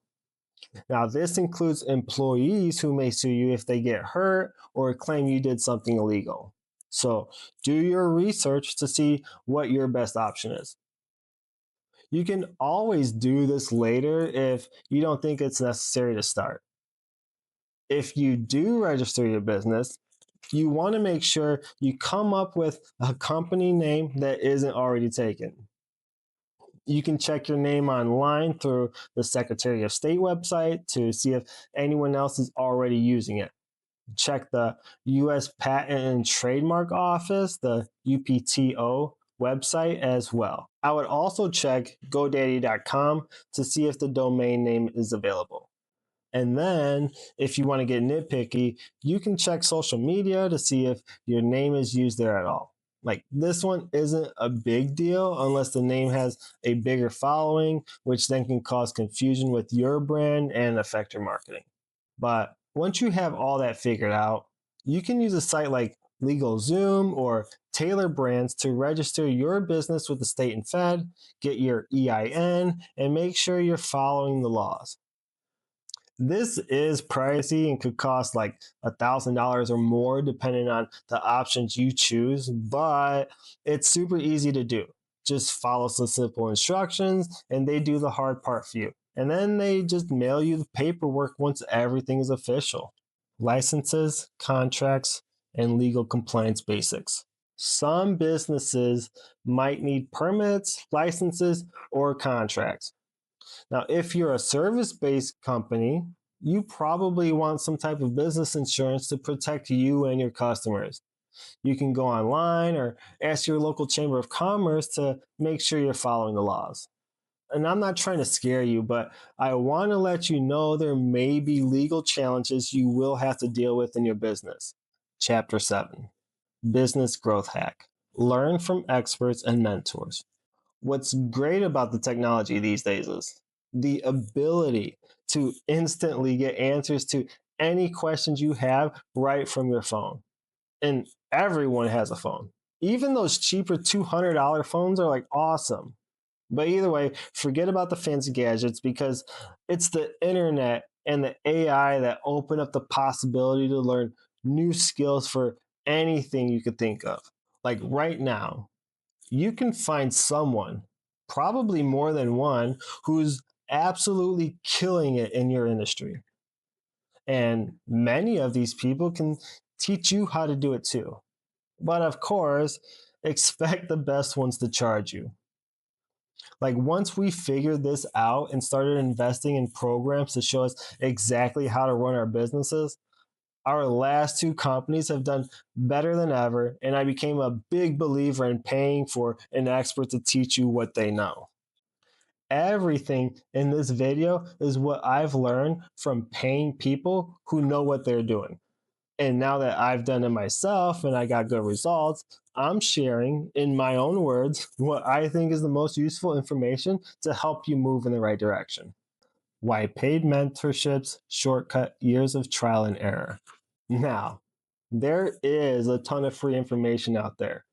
Now, this includes employees who may sue you if they get hurt or claim you did something illegal. So, do your research to see what your best option is. You can always do this later if you don't think it's necessary to start. If you do register your business, you want to make sure you come up with a company name that isn't already taken. You can check your name online through the Secretary of State website to see if anyone else is already using it. Check the U.S. Patent and Trademark Office, the UPTO website as well. I would also check GoDaddy.com to see if the domain name is available. And then, if you want to get nitpicky, you can check social media to see if your name is used there at all. Like this one isn't a big deal unless the name has a bigger following, which then can cause confusion with your brand and affect your marketing. But once you have all that figured out, you can use a site like LegalZoom or Taylor Brands to register your business with the state and Fed, get your EIN, and make sure you're following the laws. This is pricey and could cost like $1,000 or more depending on the options you choose, but it's super easy to do. Just follow some simple instructions and they do the hard part for you. And then they just mail you the paperwork once everything is official. Licenses, contracts, and legal compliance basics. Some businesses might need permits, licenses, or contracts. Now, if you're a service-based company, you probably want some type of business insurance to protect you and your customers. You can go online or ask your local chamber of commerce to make sure you're following the laws. And I'm not trying to scare you, but I want to let you know there may be legal challenges you will have to deal with in your business. Chapter 7, Business Growth Hack. Learn from experts and mentors. What's great about the technology these days is the ability to instantly get answers to any questions you have right from your phone. And everyone has a phone. Even those cheaper $200 phones are like awesome. But either way, forget about the fancy gadgets because it's the internet and the AI that open up the possibility to learn new skills for anything you could think of. Like right now, you can find someone, probably more than one, who's absolutely killing it in your industry. And many of these people can teach you how to do it too. But of course, expect the best ones to charge you. Like once we figured this out and started investing in programs to show us exactly how to run our businesses, our last two companies have done better than ever, and I became a big believer in paying for an expert to teach you what they know. Everything in this video is what I've learned from paying people who know what they're doing. And now that I've done it myself and I got good results, I'm sharing in my own words what I think is the most useful information to help you move in the right direction. Why paid mentorships shortcut years of trial and error. Now, there is a ton of free information out there,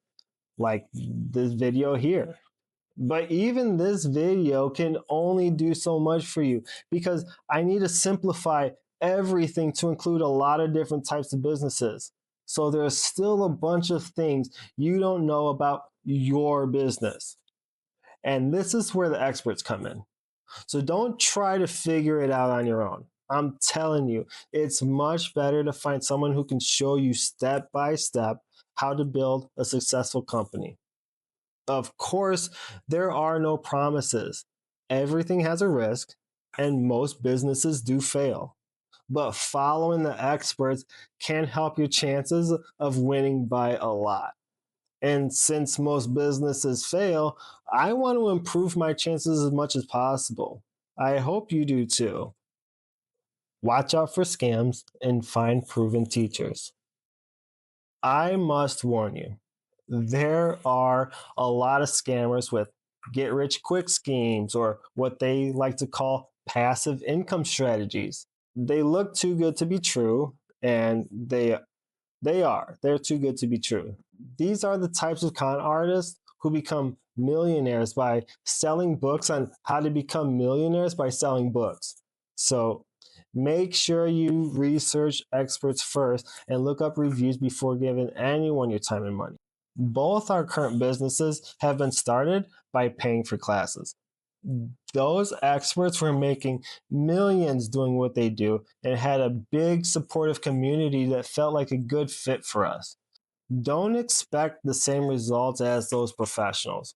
like this video here. But even this video can only do so much for you because I need to simplify everything to include a lot of different types of businesses. So there's still a bunch of things you don't know about your business. And this is where the experts come in. So don't try to figure it out on your own. I'm telling you, it's much better to find someone who can show you step by step how to build a successful company. Of course, there are no promises. Everything has a risk, and most businesses do fail. But following the experts can help your chances of winning by a lot. And since most businesses fail, I want to improve my chances as much as possible. I hope you do too. Watch out for scams and find proven teachers. I must warn you, there are a lot of scammers with get rich quick schemes or what they like to call passive income strategies. They look too good to be true, and they're too good to be true. These are the types of con artists who become millionaires by selling books on how to become millionaires by selling books. So make sure you research experts first and look up reviews before giving anyone your time and money. Both our current businesses have been started by paying for classes. Those experts were making millions doing what they do and had a big supportive community that felt like a good fit for us. Don't expect the same results as those professionals.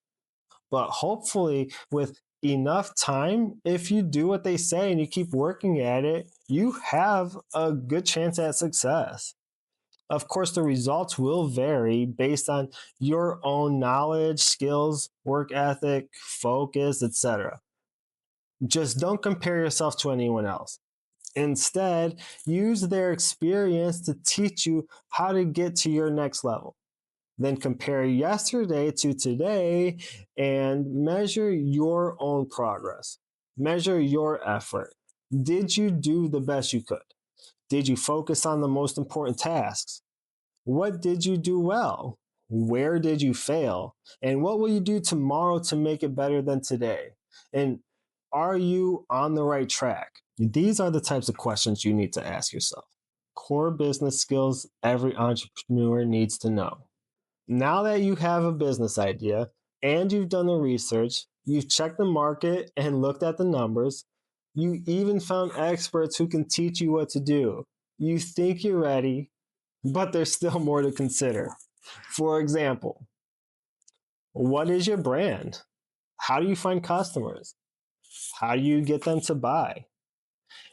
But hopefully, with enough time, if you do what they say and you keep working at it, you have a good chance at success. Of course, the results will vary based on your own knowledge, skills, work ethic, focus, etc. Just don't compare yourself to anyone else. Instead, use their experience to teach you how to get to your next level. Then compare yesterday to today and measure your own progress. Measure your effort. Did you do the best you could? Did you focus on the most important tasks? What did you do well? Where did you fail? And what will you do tomorrow to make it better than today? And are you on the right track? These are the types of questions you need to ask yourself. Core business skills every entrepreneur needs to know. Now that you have a business idea and you've done the research, you've checked the market and looked at the numbers, you even found experts who can teach you what to do. You think you're ready, but there's still more to consider. For example, what is your brand? How do you find customers? How do you get them to buy?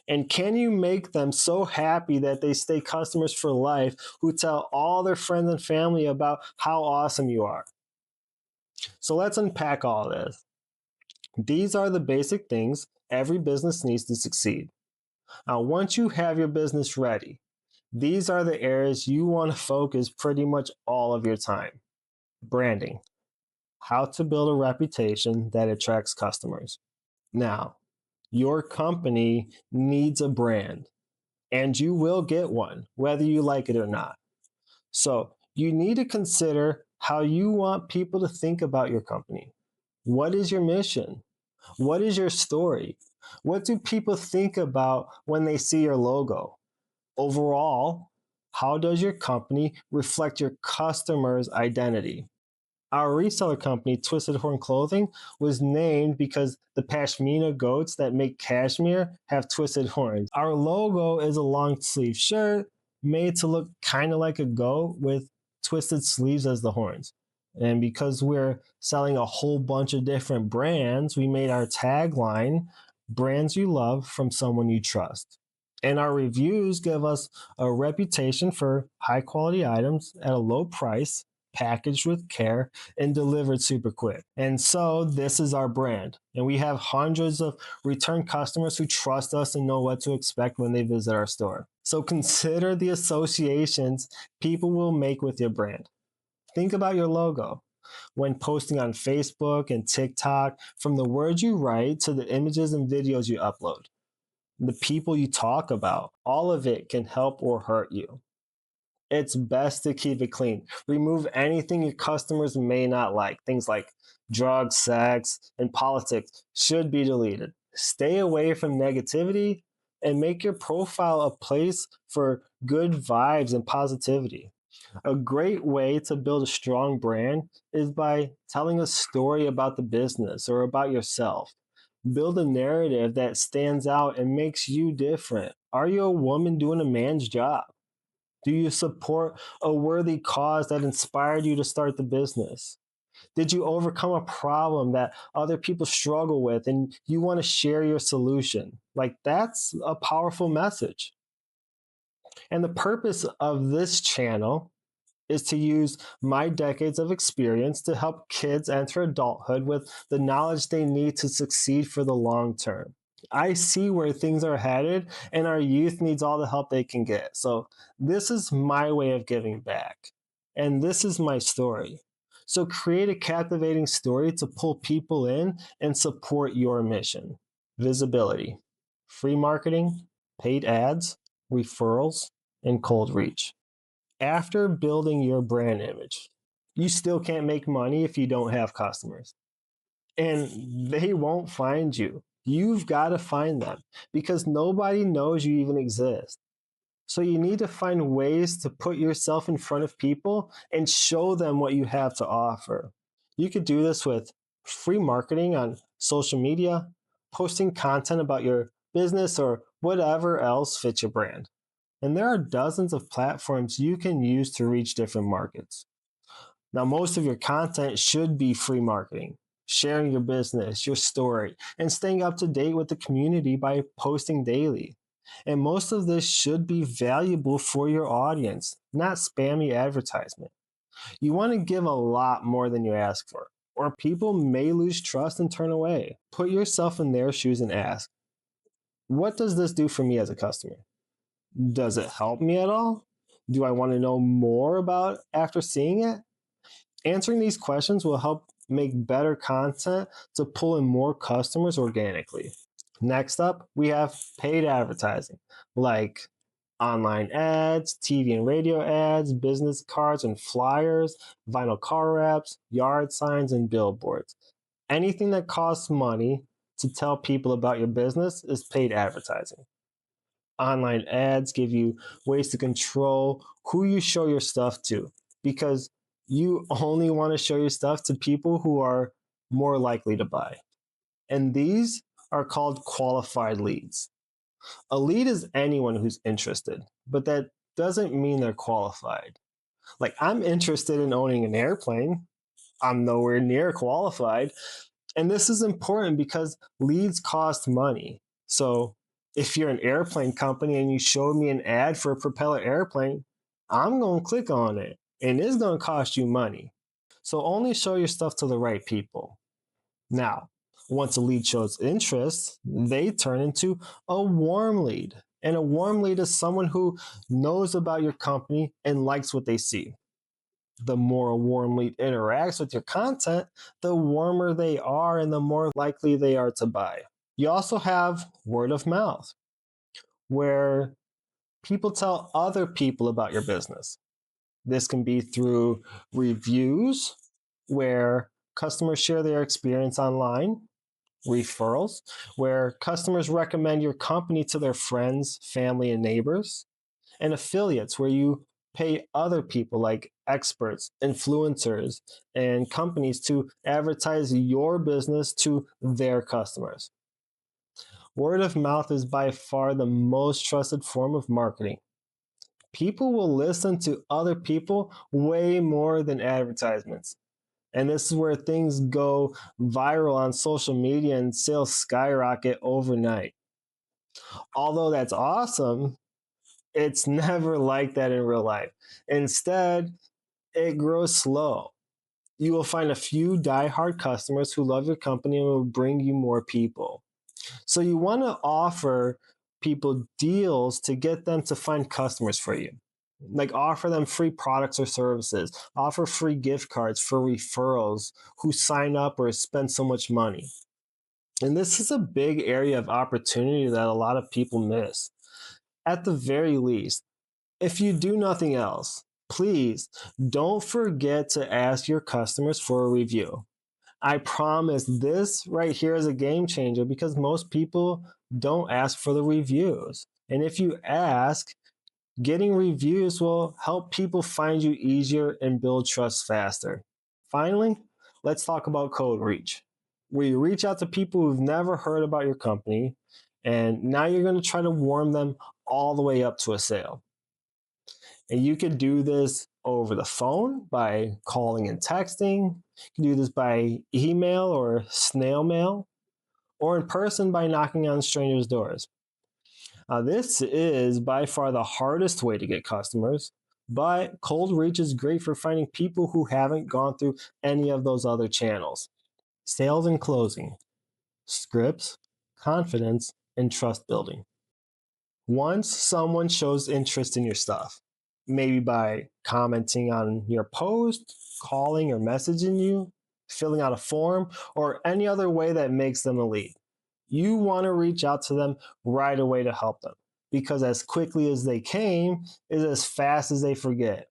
And can you make them so happy that they stay customers for life who tell all their friends and family about how awesome you are? So let's unpack all this. These are the basic things every business needs to succeed. Now, once you have your business ready, these are the areas you want to focus pretty much all of your time. Branding, how to build a reputation that attracts customers. Now, your company needs a brand, and you will get one, whether you like it or not. So, you need to consider how you want people to think about your company. What is your mission? What is your story? What do people think about when they see your logo? Overall, how does your company reflect your customer's identity? Our reseller company, Twisted Horn Clothing, was named because the Pashmina goats that make cashmere have twisted horns. Our logo is a long sleeve shirt made to look kind of like a goat with twisted sleeves as the horns. And because we're selling a whole bunch of different brands, we made our tagline, Brands You Love from Someone You Trust. And our reviews give us a reputation for high quality items at a low price, packaged with care, and delivered super quick. And so this is our brand. And we have hundreds of return customers who trust us and know what to expect when they visit our store. So consider the associations people will make with your brand. Think about your logo. When posting on Facebook and TikTok, from the words you write to the images and videos you upload, the people you talk about, all of it can help or hurt you. It's best to keep it clean. Remove anything your customers may not like. Things like drugs, sex, and politics should be deleted. Stay away from negativity and make your profile a place for good vibes and positivity. A great way to build a strong brand is by telling a story about the business or about yourself. Build a narrative that stands out and makes you different. Are you a woman doing a man's job? Do you support a worthy cause that inspired you to start the business? Did you overcome a problem that other people struggle with and you want to share your solution? Like, that's a powerful message. And the purpose of this channel is to use my decades of experience to help kids enter adulthood with the knowledge they need to succeed for the long term. I see where things are headed, and our youth needs all the help they can get. So, this is my way of giving back. And this is my story. So, create a captivating story to pull people in and support your mission. Visibility, free marketing, paid ads, referrals, and cold reach. After building your brand image, you still can't make money if you don't have customers. And they won't find you. You've got to find them because nobody knows you even exist. So you need to find ways to put yourself in front of people and show them what you have to offer. You could do this with free marketing on social media, posting content about your business, or whatever else fits your brand. And there are dozens of platforms you can use to reach different markets. Now, most of your content should be free marketing. sharing your business, your story, and staying up to date with the community by posting daily. And most of this should be valuable for your audience, not spammy advertisement. You want to give a lot more than you ask for, or people may lose trust and turn away. Put yourself in their shoes and ask, what does this do for me as a customer? Does it help me at all? Do I want to know more about after seeing it? Answering these questions will help make better content to pull in more customers organically. Next up, we have paid advertising, like online ads, TV and radio ads, business cards and flyers, vinyl car wraps, yard signs, and billboards. Anything that costs money to tell people about your business is paid advertising. Online ads give you ways to control who you show your stuff to because you only want to show your stuff to people who are more likely to buy. And these are called qualified leads. A lead is anyone who's interested, but that doesn't mean they're qualified. Like, I'm interested in owning an airplane. I'm nowhere near qualified. And this is important because leads cost money. So if you're an airplane company and you showed me an ad for a propeller airplane, I'm going to click on it and it's going to cost you money. So only show your stuff to the right people. Now, once a lead shows interest, they turn into a warm lead. And a warm lead is someone who knows about your company and likes what they see. The more a warm lead interacts with your content, the warmer they are and the more likely they are to buy. You also have word of mouth, where people tell other people about your business. This can be through reviews, where customers share their experience online, referrals, where customers recommend your company to their friends, family, and neighbors, and affiliates, where you pay other people like experts, influencers, and companies to advertise your business to their customers. Word of mouth is by far the most trusted form of marketing. People will listen to other people way more than advertisements. And this is where things go viral on social media and sales skyrocket overnight. Although that's awesome, it's never like that in real life. Instead, it grows slow. You will find a few die-hard customers who love your company and will bring you more people. So you want to offer people deals to get them to find customers for you. Like, offer them free products or services, offer free gift cards for referrals who sign up or spend so much money. And this is a big area of opportunity that a lot of people miss. At the very least, if you do nothing else, please don't forget to ask your customers for a review. I promise this right here is a game changer because most people don't ask for the reviews. And if you ask, getting reviews will help people find you easier and build trust faster. Finally, let's talk about Cold Reach, where you reach out to people who've never heard about your company, and now you're going to try to warm them all the way up to a sale. And you can do this over the phone by calling and texting. You can do this by email or snail mail, or in person by knocking on strangers' doors. This is by far the hardest way to get customers, but Cold Reach is great for finding people who haven't gone through any of those other channels. Sales and closing, scripts, confidence, and trust building. Once someone shows interest in your stuff, maybe by commenting on your post, calling or messaging you, filling out a form, or any other way that makes them a lead, you want to reach out to them right away to help them, because as quickly as they came is as fast as they forget.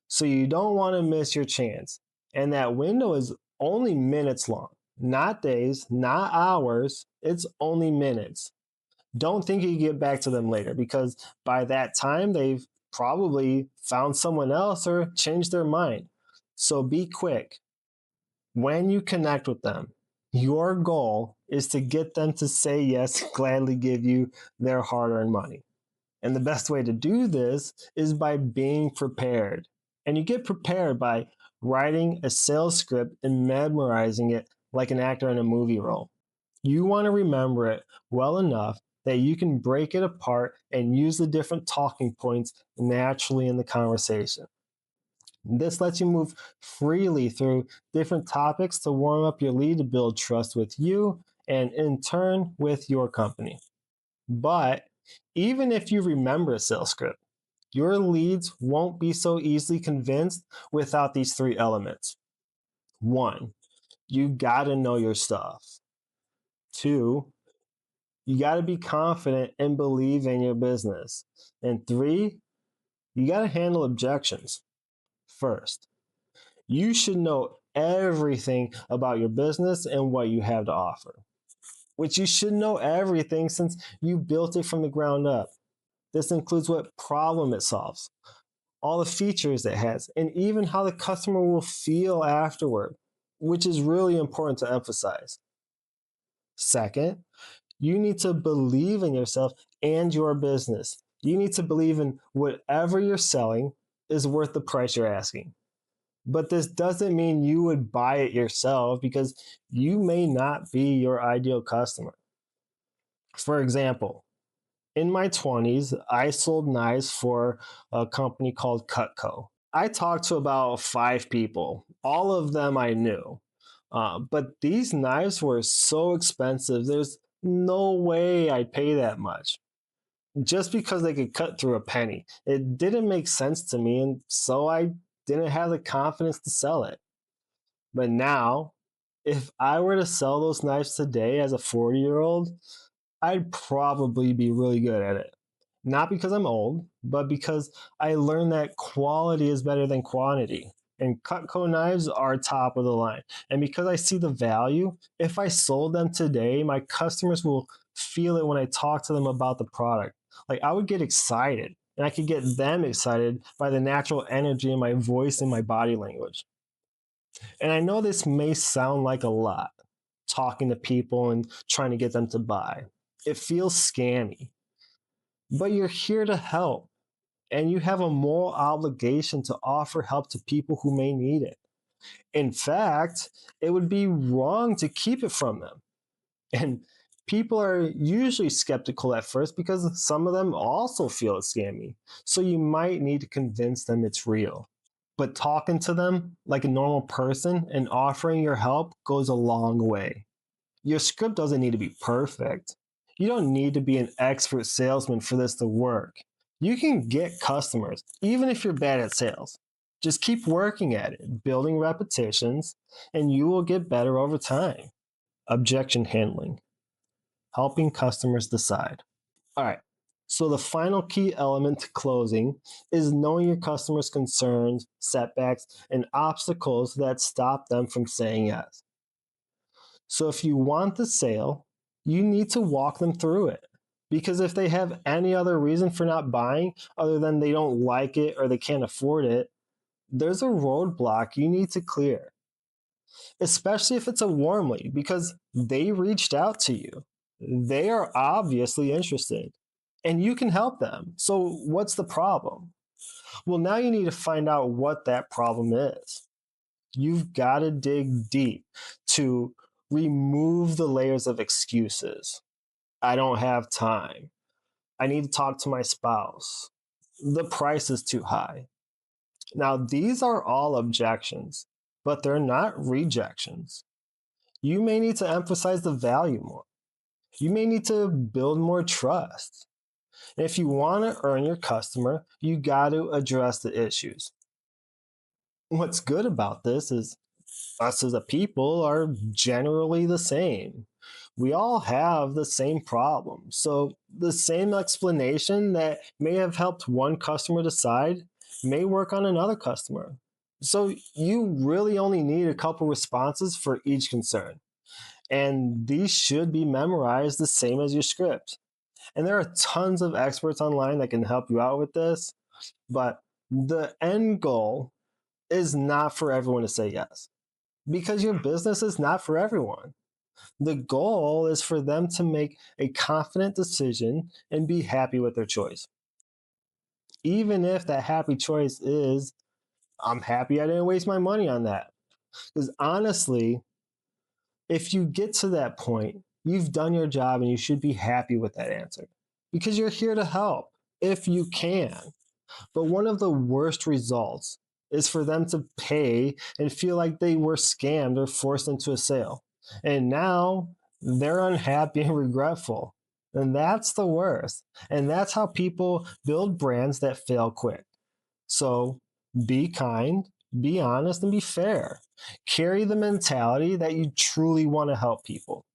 So you don't want to miss your chance. And that window is only minutes long, not days, not hours. It's only minutes. Don't think you can get back to them later, because by that time they've probably found someone else or changed their mind. So be quick. When you connect with them, your goal is to get them to say yes, gladly give you their hard-earned money. And the best way to do this is by being prepared. And you get prepared by writing a sales script and memorizing it like an actor in a movie role. You want to remember it well enough that you can break it apart and use the different talking points naturally in the conversation. This lets you move freely through different topics to warm up your lead to build trust with you and in turn with your company. But even if you remember a sales script, your leads won't be so easily convinced without these three elements. One, you gotta know your stuff. Two, you gotta be confident and believe in your business. And three, you gotta handle objections. First, you should know everything about your business and what you have to offer, which you should know everything since you built it from the ground up. This includes what problem it solves, all the features it has, and even how the customer will feel afterward, which is really important to emphasize. Second, you need to believe in yourself and your business. You need to believe in whatever you're selling is worth the price you're asking. But this doesn't mean you would buy it yourself because you may not be your ideal customer. For example, in my 20s, I sold knives for a company called Cutco. I talked to about 5 people. All of them I knew. But these knives were so expensive, there's no way I'd pay that much. Just because they could cut through a penny. It didn't make sense to me, and so I didn't have the confidence to sell it. But now, if I were to sell those knives today as a 40-year-old, I'd probably be really good at it. Not because I'm old, but because I learned that quality is better than quantity. And Cutco knives are top of the line. And because I see the value, if I sold them today, my customers will feel it when I talk to them about the product. Like I would get excited, and I could get them excited by the natural energy in my voice and my body language. And I know this may sound like a lot, talking to people and trying to get them to buy. It feels scammy, but you're here to help, and you have a moral obligation to offer help to people who may need it. In fact, it would be wrong to keep it from them. And people are usually skeptical at first because some of them also feel it's scammy. So you might need to convince them it's real. But talking to them like a normal person and offering your help goes a long way. Your script doesn't need to be perfect. You don't need to be an expert salesman for this to work. You can get customers, even if you're bad at sales. Just keep working at it, building repetitions, and you will get better over time. Objection handling, helping customers decide. All right. So the final key element to closing is knowing your customers' concerns, setbacks, and obstacles that stop them from saying yes. So if you want the sale, you need to walk them through it. Because if they have any other reason for not buying other than they don't like it or they can't afford it, there's a roadblock you need to clear. Especially if it's a warm lead because they reached out to you. They are obviously interested and you can help them. So what's the problem? Well, now you need to find out what that problem is. You've got to dig deep to remove the layers of excuses. I don't have time. I need to talk to my spouse. The price is too high. Now, these are all objections, but they're not rejections. You may need to emphasize the value more. You may need to build more trust. And if you want to earn your customer, you got to address the issues. What's good about this is us as a people are generally the same. We all have the same problem. So the same explanation that may have helped one customer decide may work on another customer. So you really only need a couple responses for each concern. And these should be memorized the same as your script. And there are tons of experts online that can help you out with this, but the end goal is not for everyone to say yes because your business is not for everyone. The goal is for them to make a confident decision and be happy with their choice. Even if that happy choice is, I'm happy I didn't waste my money on that. Because honestly, If you get to that point, you've done your job and you should be happy with that answer because you're here to help if you can. But one of the worst results is for them to pay and feel like they were scammed or forced into a sale. And now they're unhappy and regretful. And that's the worst. And that's how people build brands that fail quick. So be kind, be honest, and be fair. Carry the mentality that you truly want to help people.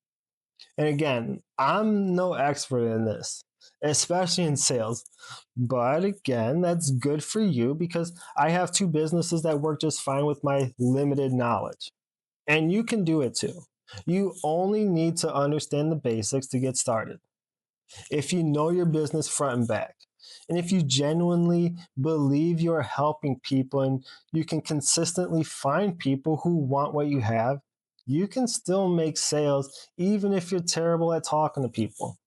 And again, I'm no expert in this, especially in sales. But again, that's good for you because I have two businesses that work just fine with my limited knowledge. And you can do it too. You only need to understand the basics to get started. If you know your business front and back, and if you genuinely believe you're helping people and you can consistently find people who want what you have, you can still make sales even if you're terrible at talking to people.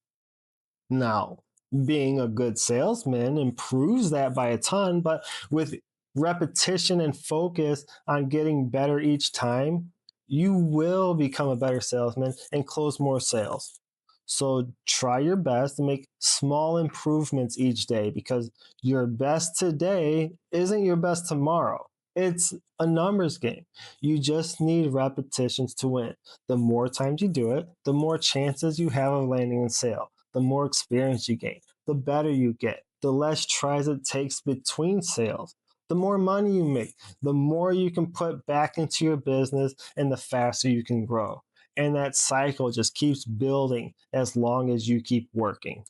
Now, being a good salesman improves that by a ton, but with repetition and focus on getting better each time, you will become a better salesman and close more sales. So try your best to make small improvements each day because your best today isn't your best tomorrow. It's a numbers game. You just need repetitions to win. The more times you do it, the more chances you have of landing a sale, the more experience you gain, the better you get, the less tries it takes between sales, the more money you make, the more you can put back into your business, and the faster you can grow. And that cycle just keeps building as long as you keep working.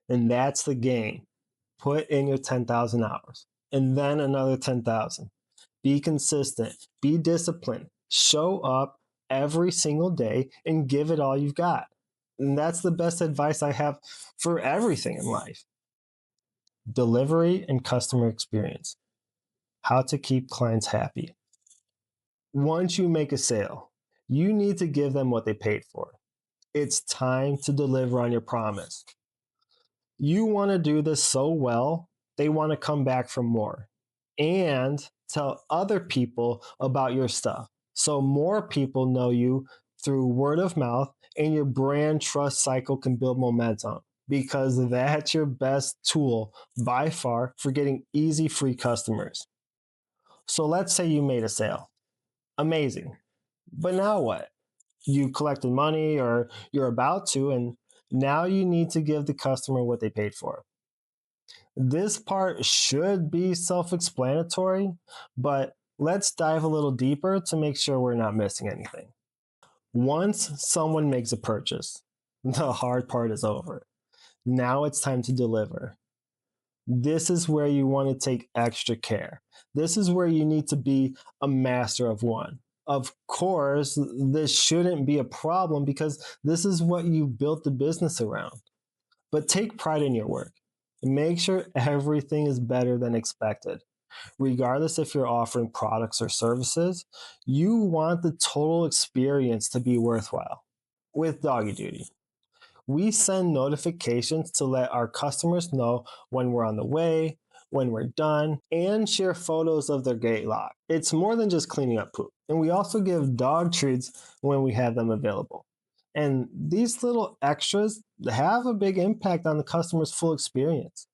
And that's the game. Put in your 10,000 hours and then another 10,000. Be consistent, be disciplined, show up every single day and give it all you've got. And that's the best advice I have for everything in life. Delivery and customer experience. How to keep clients happy. Once you make a sale, you need to give them what they paid for. It's time to deliver on your promise. You want to do this so well, they want to come back for more and tell other people about your stuff. So more people know you through word of mouth and your brand trust cycle can build momentum because that's your best tool by far for getting easy free customers. So let's say you made a sale. Amazing. But now what? You collected money or you're about to, and now you need to give the customer what they paid for. This part should be self explanatory, but let's dive a little deeper to make sure we're not missing anything. Once someone makes a purchase, the hard part is over. Now it's time to deliver. This is where you want to take extra care. This is where you need to be a master of one. Of course, this shouldn't be a problem because this is what you built the business around. But take pride in your work. Make sure everything is better than expected. Regardless if you're offering products or services, you want the total experience to be worthwhile. With Doggy Duty, we send notifications to let our customers know when we're on the way, when we're done, and share photos of their gate lock. It's more than just cleaning up poop. And we also give dog treats when we have them available. And these little extras have a big impact on the customer's full experience.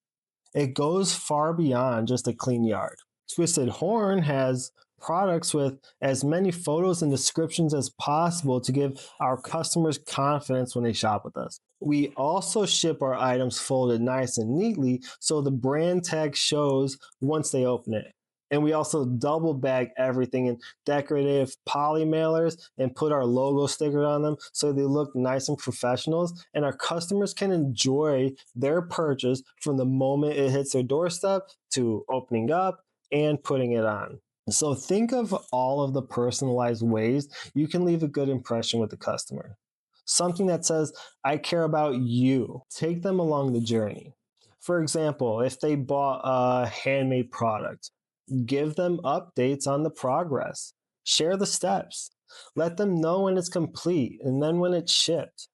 It goes far beyond just a clean yard. Twisted Horn has products with as many photos and descriptions as possible to give our customers confidence when they shop with us. We also ship our items folded nice and neatly so the brand tag shows once they open it. And we also double bag everything in decorative poly mailers and put our logo sticker on them so they look nice and professional. And our customers can enjoy their purchase from the moment it hits their doorstep to opening up and putting it on. So think of all of the personalized ways you can leave a good impression with the customer. Something that says, I care about you. Take them along the journey. For example, if they bought a handmade product, give them updates on the progress. Share the steps. Let them know when it's complete and then when it's shipped.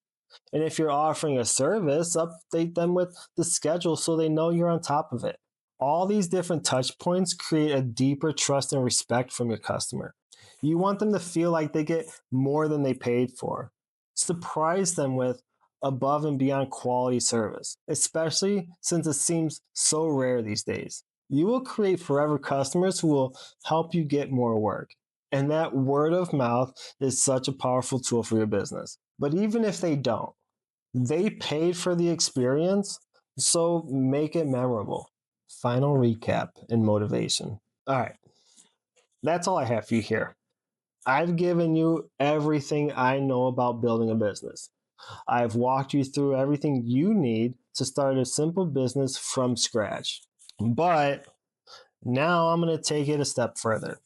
And if you're offering a service, update them with the schedule so they know you're on top of it. All these different touch points create a deeper trust and respect from your customer. You want them to feel like they get more than they paid for. Surprise them with above and beyond quality service, especially since it seems so rare these days. You will create forever customers who will help you get more work. And that word of mouth is such a powerful tool for your business. But even if they don't, they paid for the experience, so make it memorable. Final recap and motivation. All right, that's all I have for you here. I've given you everything I know about building a business. I've walked you through everything you need to start a simple business from scratch. But now I'm going to take it a step further.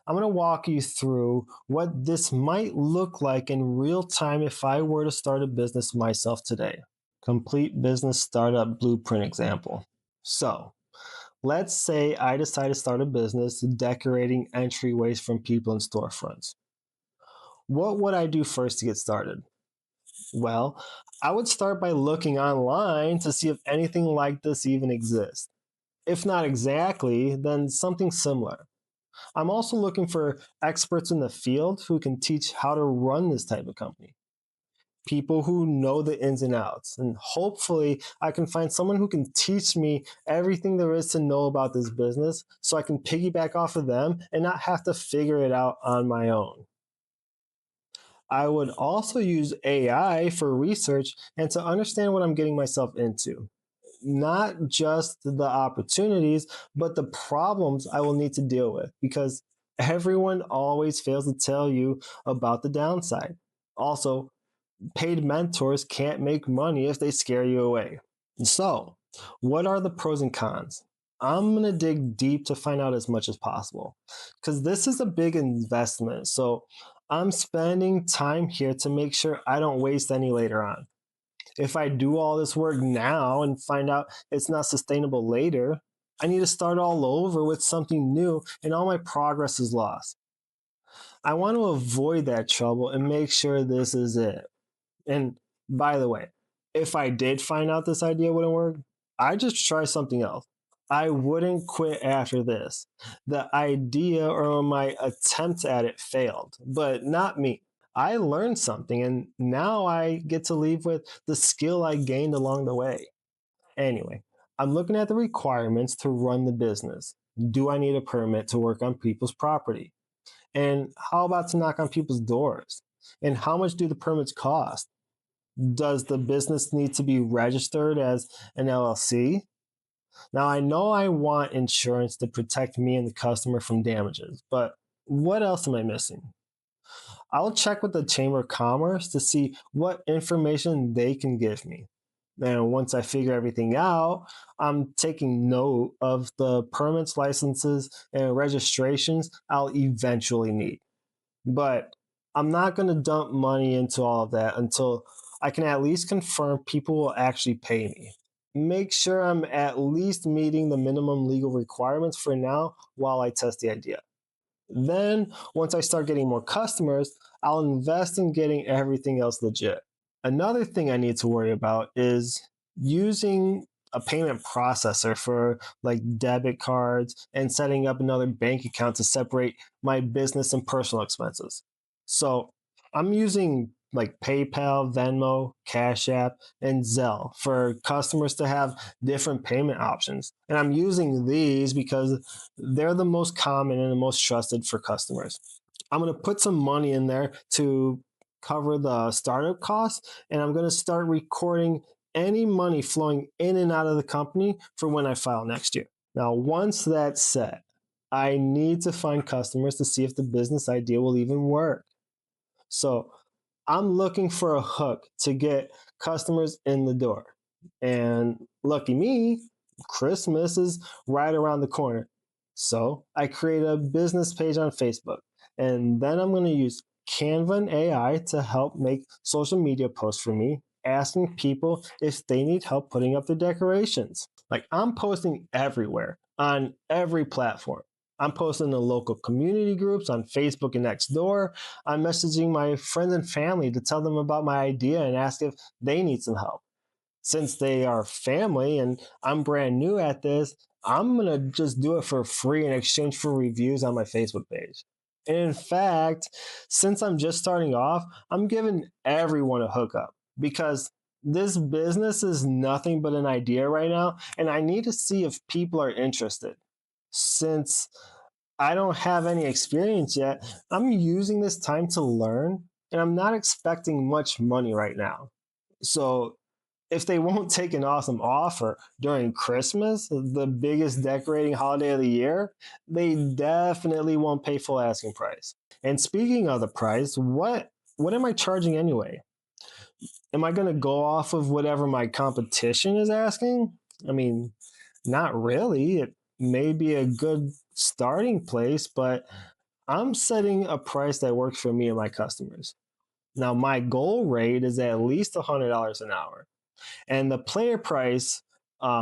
I'm going to walk you through what this might look like in real time if I were to start a business myself today. Complete business startup blueprint example. So, let's say I decide to start a business decorating entryways from people in storefronts. What would I do first to get started? Well, I would start by looking online to see if anything like this even exists. If not exactly, then something similar. I'm also looking for experts in the field who can teach how to run this type of company. People who know the ins and outs. And hopefully, I can find someone who can teach me everything there is to know about this business so I can piggyback off of them and not have to figure it out on my own. I would also use AI for research and to understand what I'm getting myself into. Not just the opportunities, but the problems I will need to deal with because everyone always fails to tell you about the downside. Also, paid mentors can't make money if they scare you away. So, what are the pros and cons? I'm going to dig deep to find out as much as possible because this is a big investment. So, I'm spending time here to make sure I don't waste any later on. If I do all this work now and find out it's not sustainable later, I need to start all over with something new and all my progress is lost. I want to avoid that trouble and make sure this is it. And by the way, if I did find out this idea wouldn't work, I'd just try something else. I wouldn't quit after this. The idea or my attempt at it failed, but not me. I learned something and now I get to leave with the skill I gained along the way. Anyway, I'm looking at the requirements to run the business. Do I need a permit to work on people's property? And how about to knock on people's doors? And how much do the permits cost? Does the business need to be registered as an LLC? Now, I know I want insurance to protect me and the customer from damages, but what else am I missing? I'll check with the Chamber of Commerce to see what information they can give me. And once I figure everything out, I'm taking note of the permits, licenses, and registrations I'll eventually need. But I'm not going to dump money into all of that until I can at least confirm people will actually pay me. Make sure I'm at least meeting the minimum legal requirements for now while I test the idea. Then, once I start getting more customers, I'll invest in getting everything else legit. Another thing I need to worry about is using a payment processor for like debit cards and setting up another bank account to separate my business and personal expenses. So I'm using like PayPal, Venmo, Cash App, and Zelle for customers to have different payment options. And I'm using these because they're the most common and the most trusted for customers. I'm going to put some money in there to cover the startup costs, and I'm going to start recording any money flowing in and out of the company for when I file next year. Now, once that's set, I need to find customers to see if the business idea will even work. So I'm looking for a hook to get customers in the door. And lucky me, Christmas is right around the corner. So I create a business page on Facebook. And then I'm going to use Canva and AI to help make social media posts for me, asking people if they need help putting up their decorations. Like I'm posting everywhere on every platform. I'm posting in local community groups on Facebook and Nextdoor. I'm messaging my friends and family to tell them about my idea and ask if they need some help. Since they are family and I'm brand new at this, I'm going to just do it for free in exchange for reviews on my Facebook page. And in fact, since I'm just starting off, I'm giving everyone a hookup because this business is nothing but an idea right now. And I need to see if people are interested. Since I don't have any experience yet, I'm using this time to learn and I'm not expecting much money right now. So if they won't take an awesome offer during Christmas, the biggest decorating holiday of the year, they definitely won't pay full asking price. And speaking of the price, what am I charging anyway? Am I going to go off of whatever my competition is asking? I mean, not really. It may be a good starting place, but I'm setting a price that works for me and my customers. Now, my goal rate is at least $100 an hour. And the player price,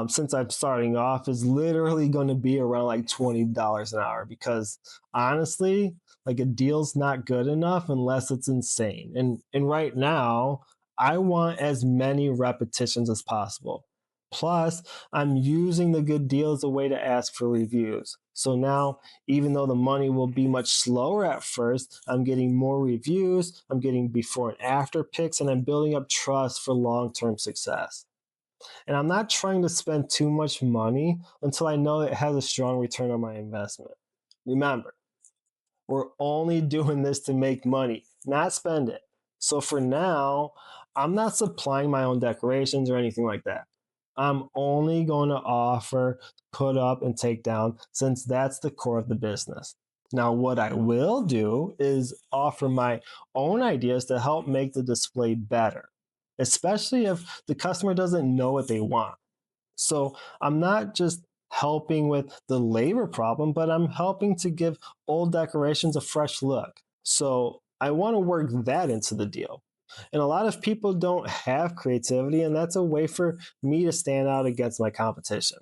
since I'm starting off, is literally going to be around like $20 an hour because honestly, like a deal's not good enough unless it's insane. And right now, I want as many repetitions as possible. Plus, I'm using the good deal as a way to ask for reviews. So now, even though the money will be much slower at first, I'm getting more reviews, I'm getting before and after pics, and I'm building up trust for long term success. And I'm not trying to spend too much money until I know it has a strong return on my investment. Remember, we're only doing this to make money, not spend it. So for now, I'm not supplying my own decorations or anything like that. I'm only going to offer, put up, and take down since that's the core of the business. Now, what I will do is offer my own ideas to help make the display better, especially if the customer doesn't know what they want. So I'm not just helping with the labor problem, but I'm helping to give old decorations a fresh look. So I want to work that into the deal. And a lot of people don't have creativity, and that's a way for me to stand out against my competition.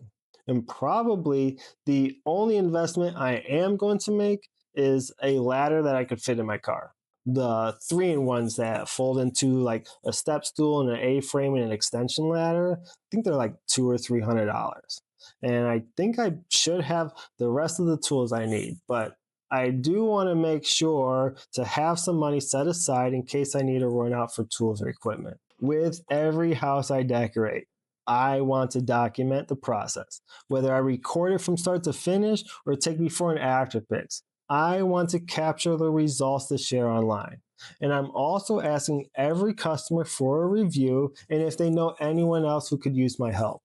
And probably the only investment I am going to make is a ladder that I could fit in my car. The three-in-ones that fold into like a step stool and an A-frame and an extension ladder, I think they're like $200 or $300. And I think I should have the rest of the tools I need, but I do want to make sure to have some money set aside in case I need to run out for tools or equipment. With every house I decorate, I want to document the process, whether I record it from start to finish or take before and after pics. I want to capture the results to share online. And I'm also asking every customer for a review and if they know anyone else who could use my help.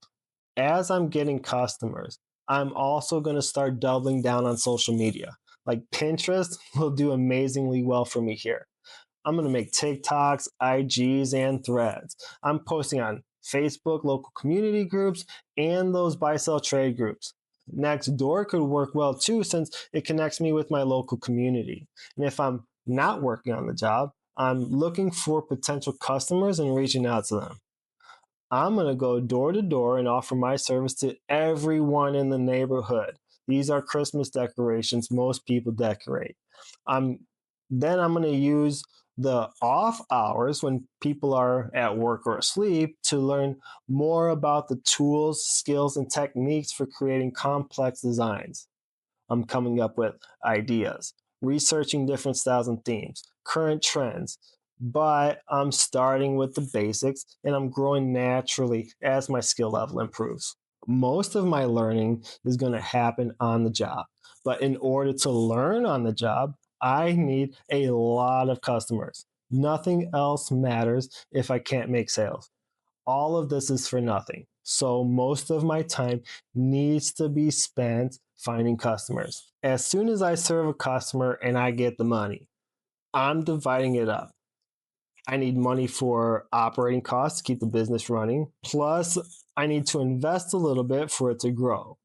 As I'm getting customers, I'm also going to start doubling down on social media. Like Pinterest will do amazingly well for me here. I'm going to make TikToks, IGs, and threads. I'm posting on Facebook, local community groups, and those buy sell trade groups. Nextdoor could work well too since it connects me with my local community. And if I'm not working on the job, I'm looking for potential customers and reaching out to them. I'm going to go door to door and offer my service to everyone in the neighborhood. These are Christmas decorations most people decorate. I'm I'm going to use the off hours when people are at work or asleep to learn more about the tools, skills, and techniques for creating complex designs. I'm coming up with ideas, researching different styles and themes, current trends, but I'm starting with the basics and I'm growing naturally as my skill level improves. Most of my learning is going to happen on the job, but in order to learn on the job, I need a lot of customers. Nothing else matters if I can't make sales. All of this is for nothing. So most of my time needs to be spent finding customers. As soon as I serve a customer and I get the money, I'm dividing it up. I need money for operating costs to keep the business running. Plus, I need to invest a little bit for it to grow.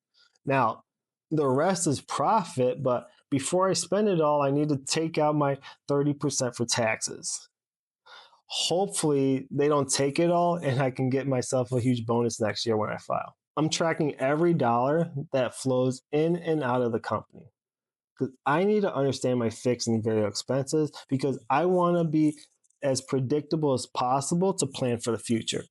Now, the rest is profit, but before I spend it all, I need to take out my 30% for taxes. Hopefully, they don't take it all and I can get myself a huge bonus next year when I file. I'm tracking every dollar that flows in and out of the company because I need to understand my fixed and variable expenses because I want to be as predictable as possible to plan for the future.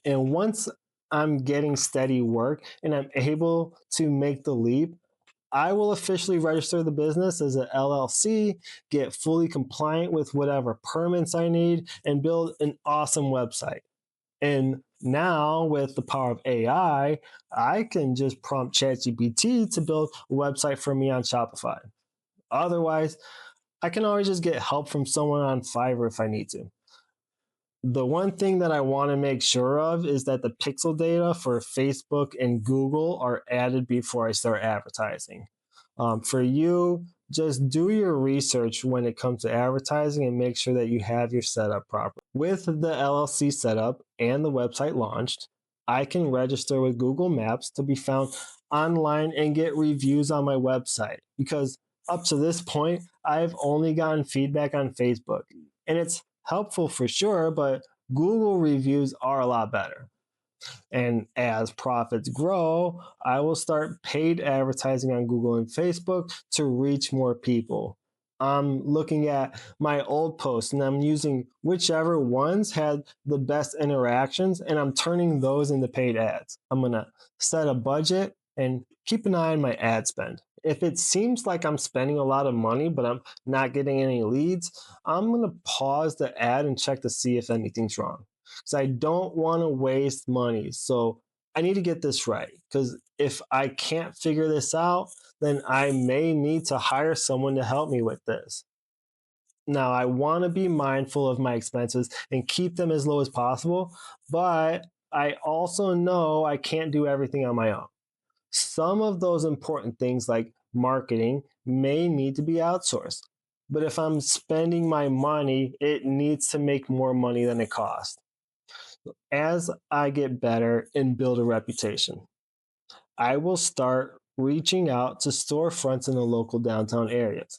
And once I'm getting steady work and I'm able to make the leap, I will officially register the business as an LLC, get fully compliant with whatever permits I need, and build an awesome website. And now, with the power of AI, I can just prompt ChatGPT to build a website for me on Shopify. Otherwise, I can always just get help from someone on Fiverr if I need to. The one thing that I want to make sure of is that the pixel data for Facebook and Google are added before I start advertising. For you, just do your research when it comes to advertising and make sure that you have your setup proper. With the LLC setup and the website launched, I can register with Google Maps to be found online and get reviews on my website, because up to this point, I've only gotten feedback on Facebook. And it's helpful for sure, but Google reviews are a lot better. And as profits grow, I will start paid advertising on Google and Facebook to reach more people. I'm looking at my old posts and I'm using whichever ones had the best interactions and I'm turning those into paid ads. I'm going to set a budget and keep an eye on my ad spend. If it seems like I'm spending a lot of money, but I'm not getting any leads, I'm going to pause the ad and check to see if anything's wrong. Because I don't want to waste money. So I need to get this right. Because if I can't figure this out, then I may need to hire someone to help me with this. Now, I want to be mindful of my expenses and keep them as low as possible, but I also know I can't do everything on my own. Some of those important things like marketing may need to be outsourced. But if I'm spending my money, it needs to make more money than it costs. As I get better and build a reputation, I will start reaching out to storefronts in the local downtown areas.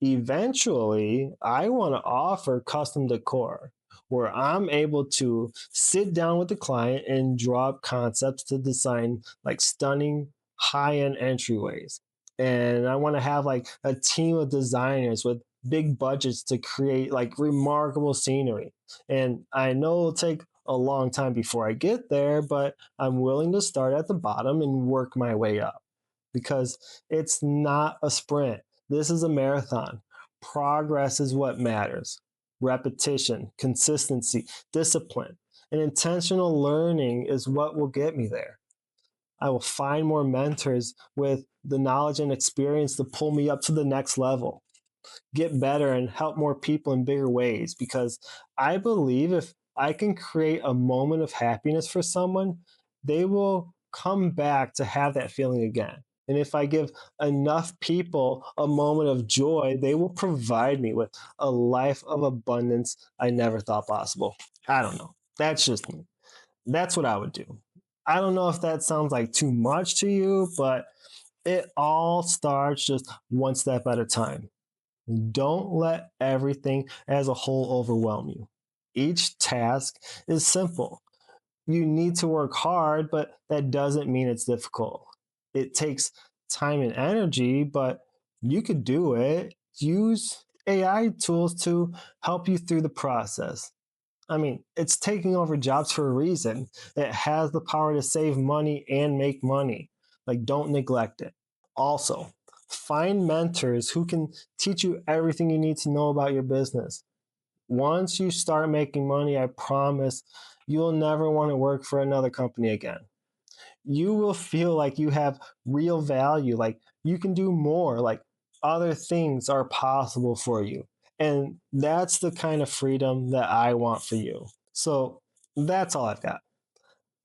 Eventually, I want to offer custom decor where I'm able to sit down with the client and draw up concepts to design like stunning high-end entryways. And I want to have like a team of designers with big budgets to create like remarkable scenery. And I know it'll take a long time before I get there, but I'm willing to start at the bottom and work my way up because it's not a sprint. This is a marathon. Progress is what matters. Repetition, consistency, discipline, and intentional learning is what will get me there. I will find more mentors with the knowledge and experience to pull me up to the next level, get better, and help more people in bigger ways, because I believe if I can create a moment of happiness for someone, they will come back to have that feeling again. And if I give enough people a moment of joy, they will provide me with a life of abundance I never thought possible. I don't know. That's just me. That's what I would do. I don't know if that sounds like too much to you, but it all starts just one step at a time. Don't let everything as a whole overwhelm you. Each task is simple. You need to work hard, but that doesn't mean it's difficult. It takes time and energy, but you could do it. Use AI tools to help you through the process. I mean, it's taking over jobs for a reason. It has the power to save money and make money. Like, don't neglect it. Also, find mentors who can teach you everything you need to know about your business. Once you start making money, I promise you'll never want to work for another company again. You will feel like you have real value, like you can do more, like other things are possible for you. And that's the kind of freedom that I want for you. So that's all I've got.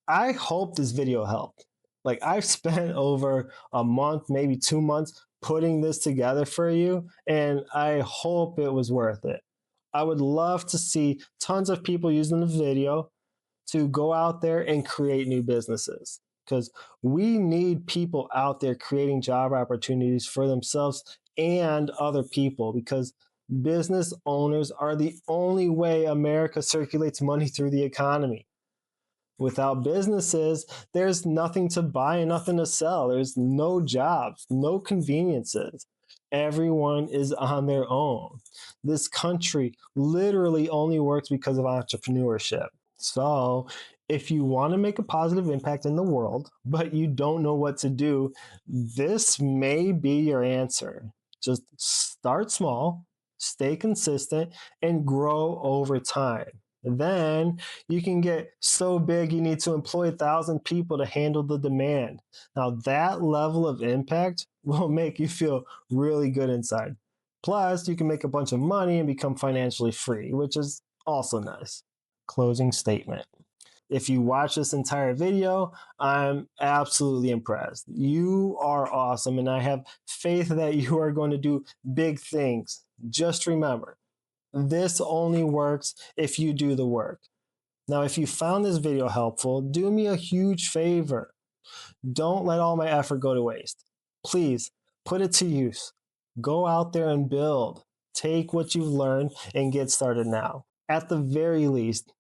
I hope this video helped. Like, I've spent over a month, maybe 2 months putting this together for you, and I hope it was worth it. I would love to see tons of people using the video to go out there and create new businesses, because we need people out there creating job opportunities for themselves and other people, because business owners are the only way America circulates money through the economy. Without businesses, there's nothing to buy and nothing to sell. There's no jobs, no conveniences. Everyone is on their own. This country literally only works because of entrepreneurship. So, if you want to make a positive impact in the world, but you don't know what to do, this may be your answer. Just start small, stay consistent, and grow over time. Then you can get so big you need to employ 1,000 people to handle the demand. Now, that level of impact will make you feel really good inside. Plus, you can make a bunch of money and become financially free, which is also nice. Closing statement. If you watch this entire video, I'm absolutely impressed. You are awesome, and I have faith that you are going to do big things. Just remember, this only works if you do the work. Now, if you found this video helpful, do me a huge favor. Don't let all my effort go to waste. Please put it to use. Go out there and build. Take what you've learned and get started now. At the very least,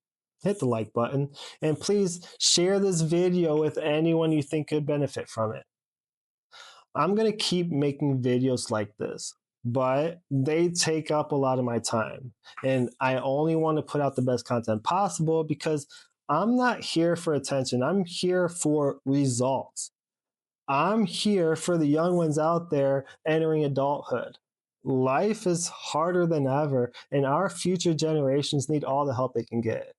hit the like button and please share this video with anyone you think could benefit from it. I'm going to keep making videos like this, but they take up a lot of my time. And I only want to put out the best content possible because I'm not here for attention. I'm here for results. I'm here for the young ones out there entering adulthood. Life is harder than ever, and our future generations need all the help they can get.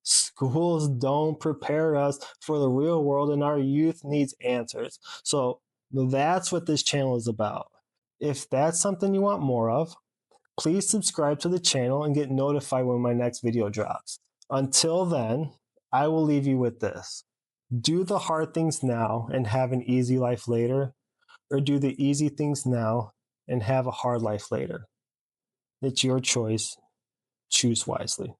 Schools don't prepare us for the real world, and our youth needs answers. So that's what this channel is about. If that's something you want more of, please subscribe to the channel and get notified when my next video drops. Until then, I will leave you with this. Do the hard things now and have an easy life later, or do the easy things now and have a hard life later. It's your choice. Choose wisely.